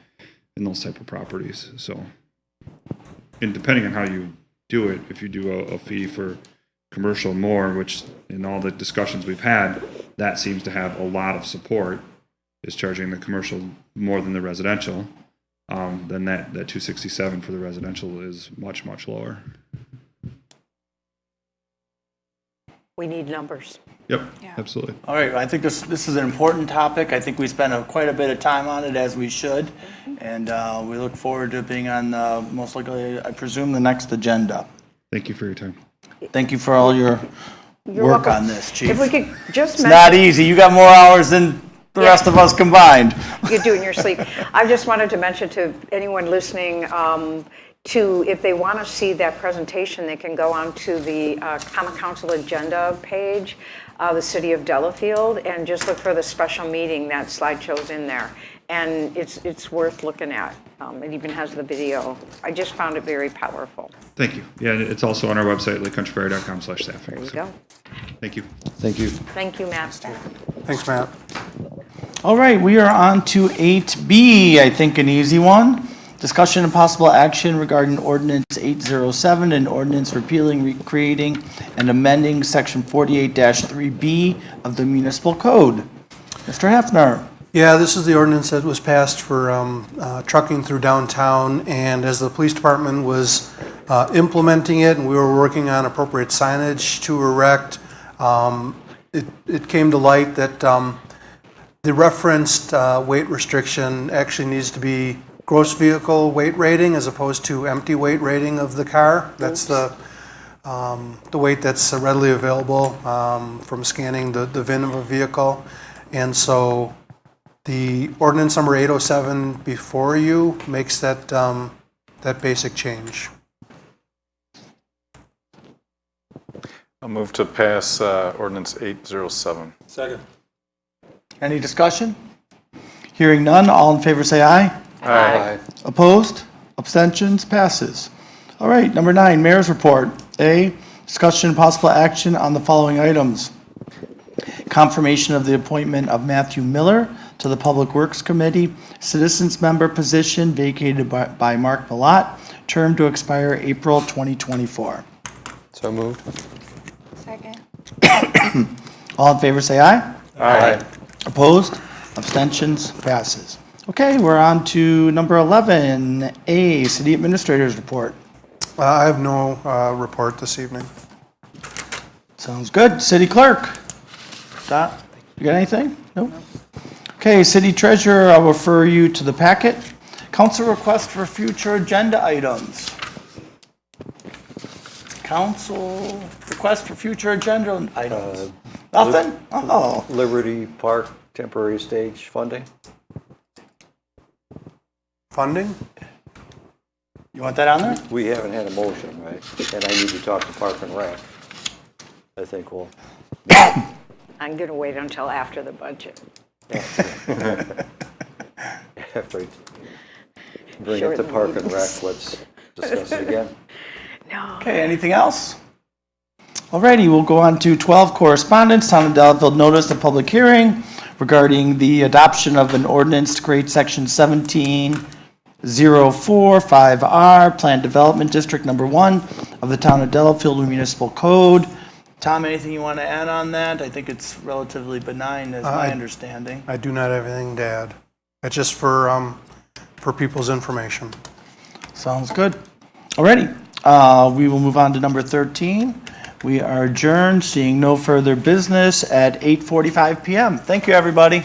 and those type of properties. So, and depending on how you do it, if you do a fee for commercial more, which in all the discussions we've had, that seems to have a lot of support, is charging the commercial more than the residential, then that 267 for the residential is much, much lower. We need numbers. Yep, Yeah. absolutely. All right, I think this is an important topic. I think we spent quite a bit of time on it, as we should. And we look forward to being on, most likely, I presume, the next agenda. Thank you for your time. Thank you for all your You're work welcome. on this, Chief. If we could just It's mention. not easy. You got more hours than the rest of us combined. You do in your sleep. I just wanted to mention to anyone listening, if they want to see that presentation, they can go onto the Common Council agenda page, the City of Delafield, and just look for the special meeting. That slideshow's in there, and it's worth looking at. It even has the video. I just found it very powerful. Thank you. Yeah, it's also on our website, lakecountryfair.com/staffing. There you So, go. thank you. Thank you. Thank you, Matt. Thanks, Matt. All right, we are on to 8B, I think an easy one. Discussion and possible action regarding ordinance 807 and ordinance repealing, recreating, and amending section 48-3B of the municipal code. Mr. Hefner. Yeah, this is the ordinance that was passed for trucking through downtown, and as the police department was implementing it, and we were working on appropriate signage to erect, it came to light that the referenced weight restriction actually needs to be gross vehicle weight rating as opposed to empty weight rating of the car. That's the weight that's readily available from scanning the VIN of a vehicle. And so the ordinance number 807 before you makes that basic change. I'll move to pass ordinance 807. Second. Any discussion? Hearing none, all in favor say aye. Aye. Opposed? Abstentions? Passes. All right, number 9, Mayor's Report. A, discussion and possible action on the following items. Confirmation of the appointment of Matthew Miller to the Public Works Committee, Citizens Member position vacated by Mark Malat, term to expire April 2024. So moved. Second. All in favor say aye. Aye. Opposed? Abstentions? Passes. Okay, we're on to number 11, A, City Administrator's Report. I have no report this evening. Sounds good. City Clerk. Dot? You got anything? Nope. Okay, city treasurer, I'll refer you to the packet. Council request for future agenda items. Council request for future agenda items. Nothing? Oh, Liberty Park temporary stage funding? Funding? you want that on there? We haven't had a motion, right? And I need to talk to Park and Rec. I think we'll, I'm going to wait until after the budget. after bring it to Park and Rec, let's discuss it again. No. Okay, anything else? Alrighty, we'll go on to 12 correspondence. Town of Delafield noticed a public hearing regarding the adoption of an ordinance to create section 1704-5R, Planned Development District Number 1 of the Town of Delafield Municipal Code. Tom, anything you want to add on that? I think it's relatively benign, is my understanding. I do not have anything to add. It's just for people's information. Sounds good. Alrighty, we will move on to number 13. We are adjourned, seeing no further business at 8:45 PM. Thank you, everybody.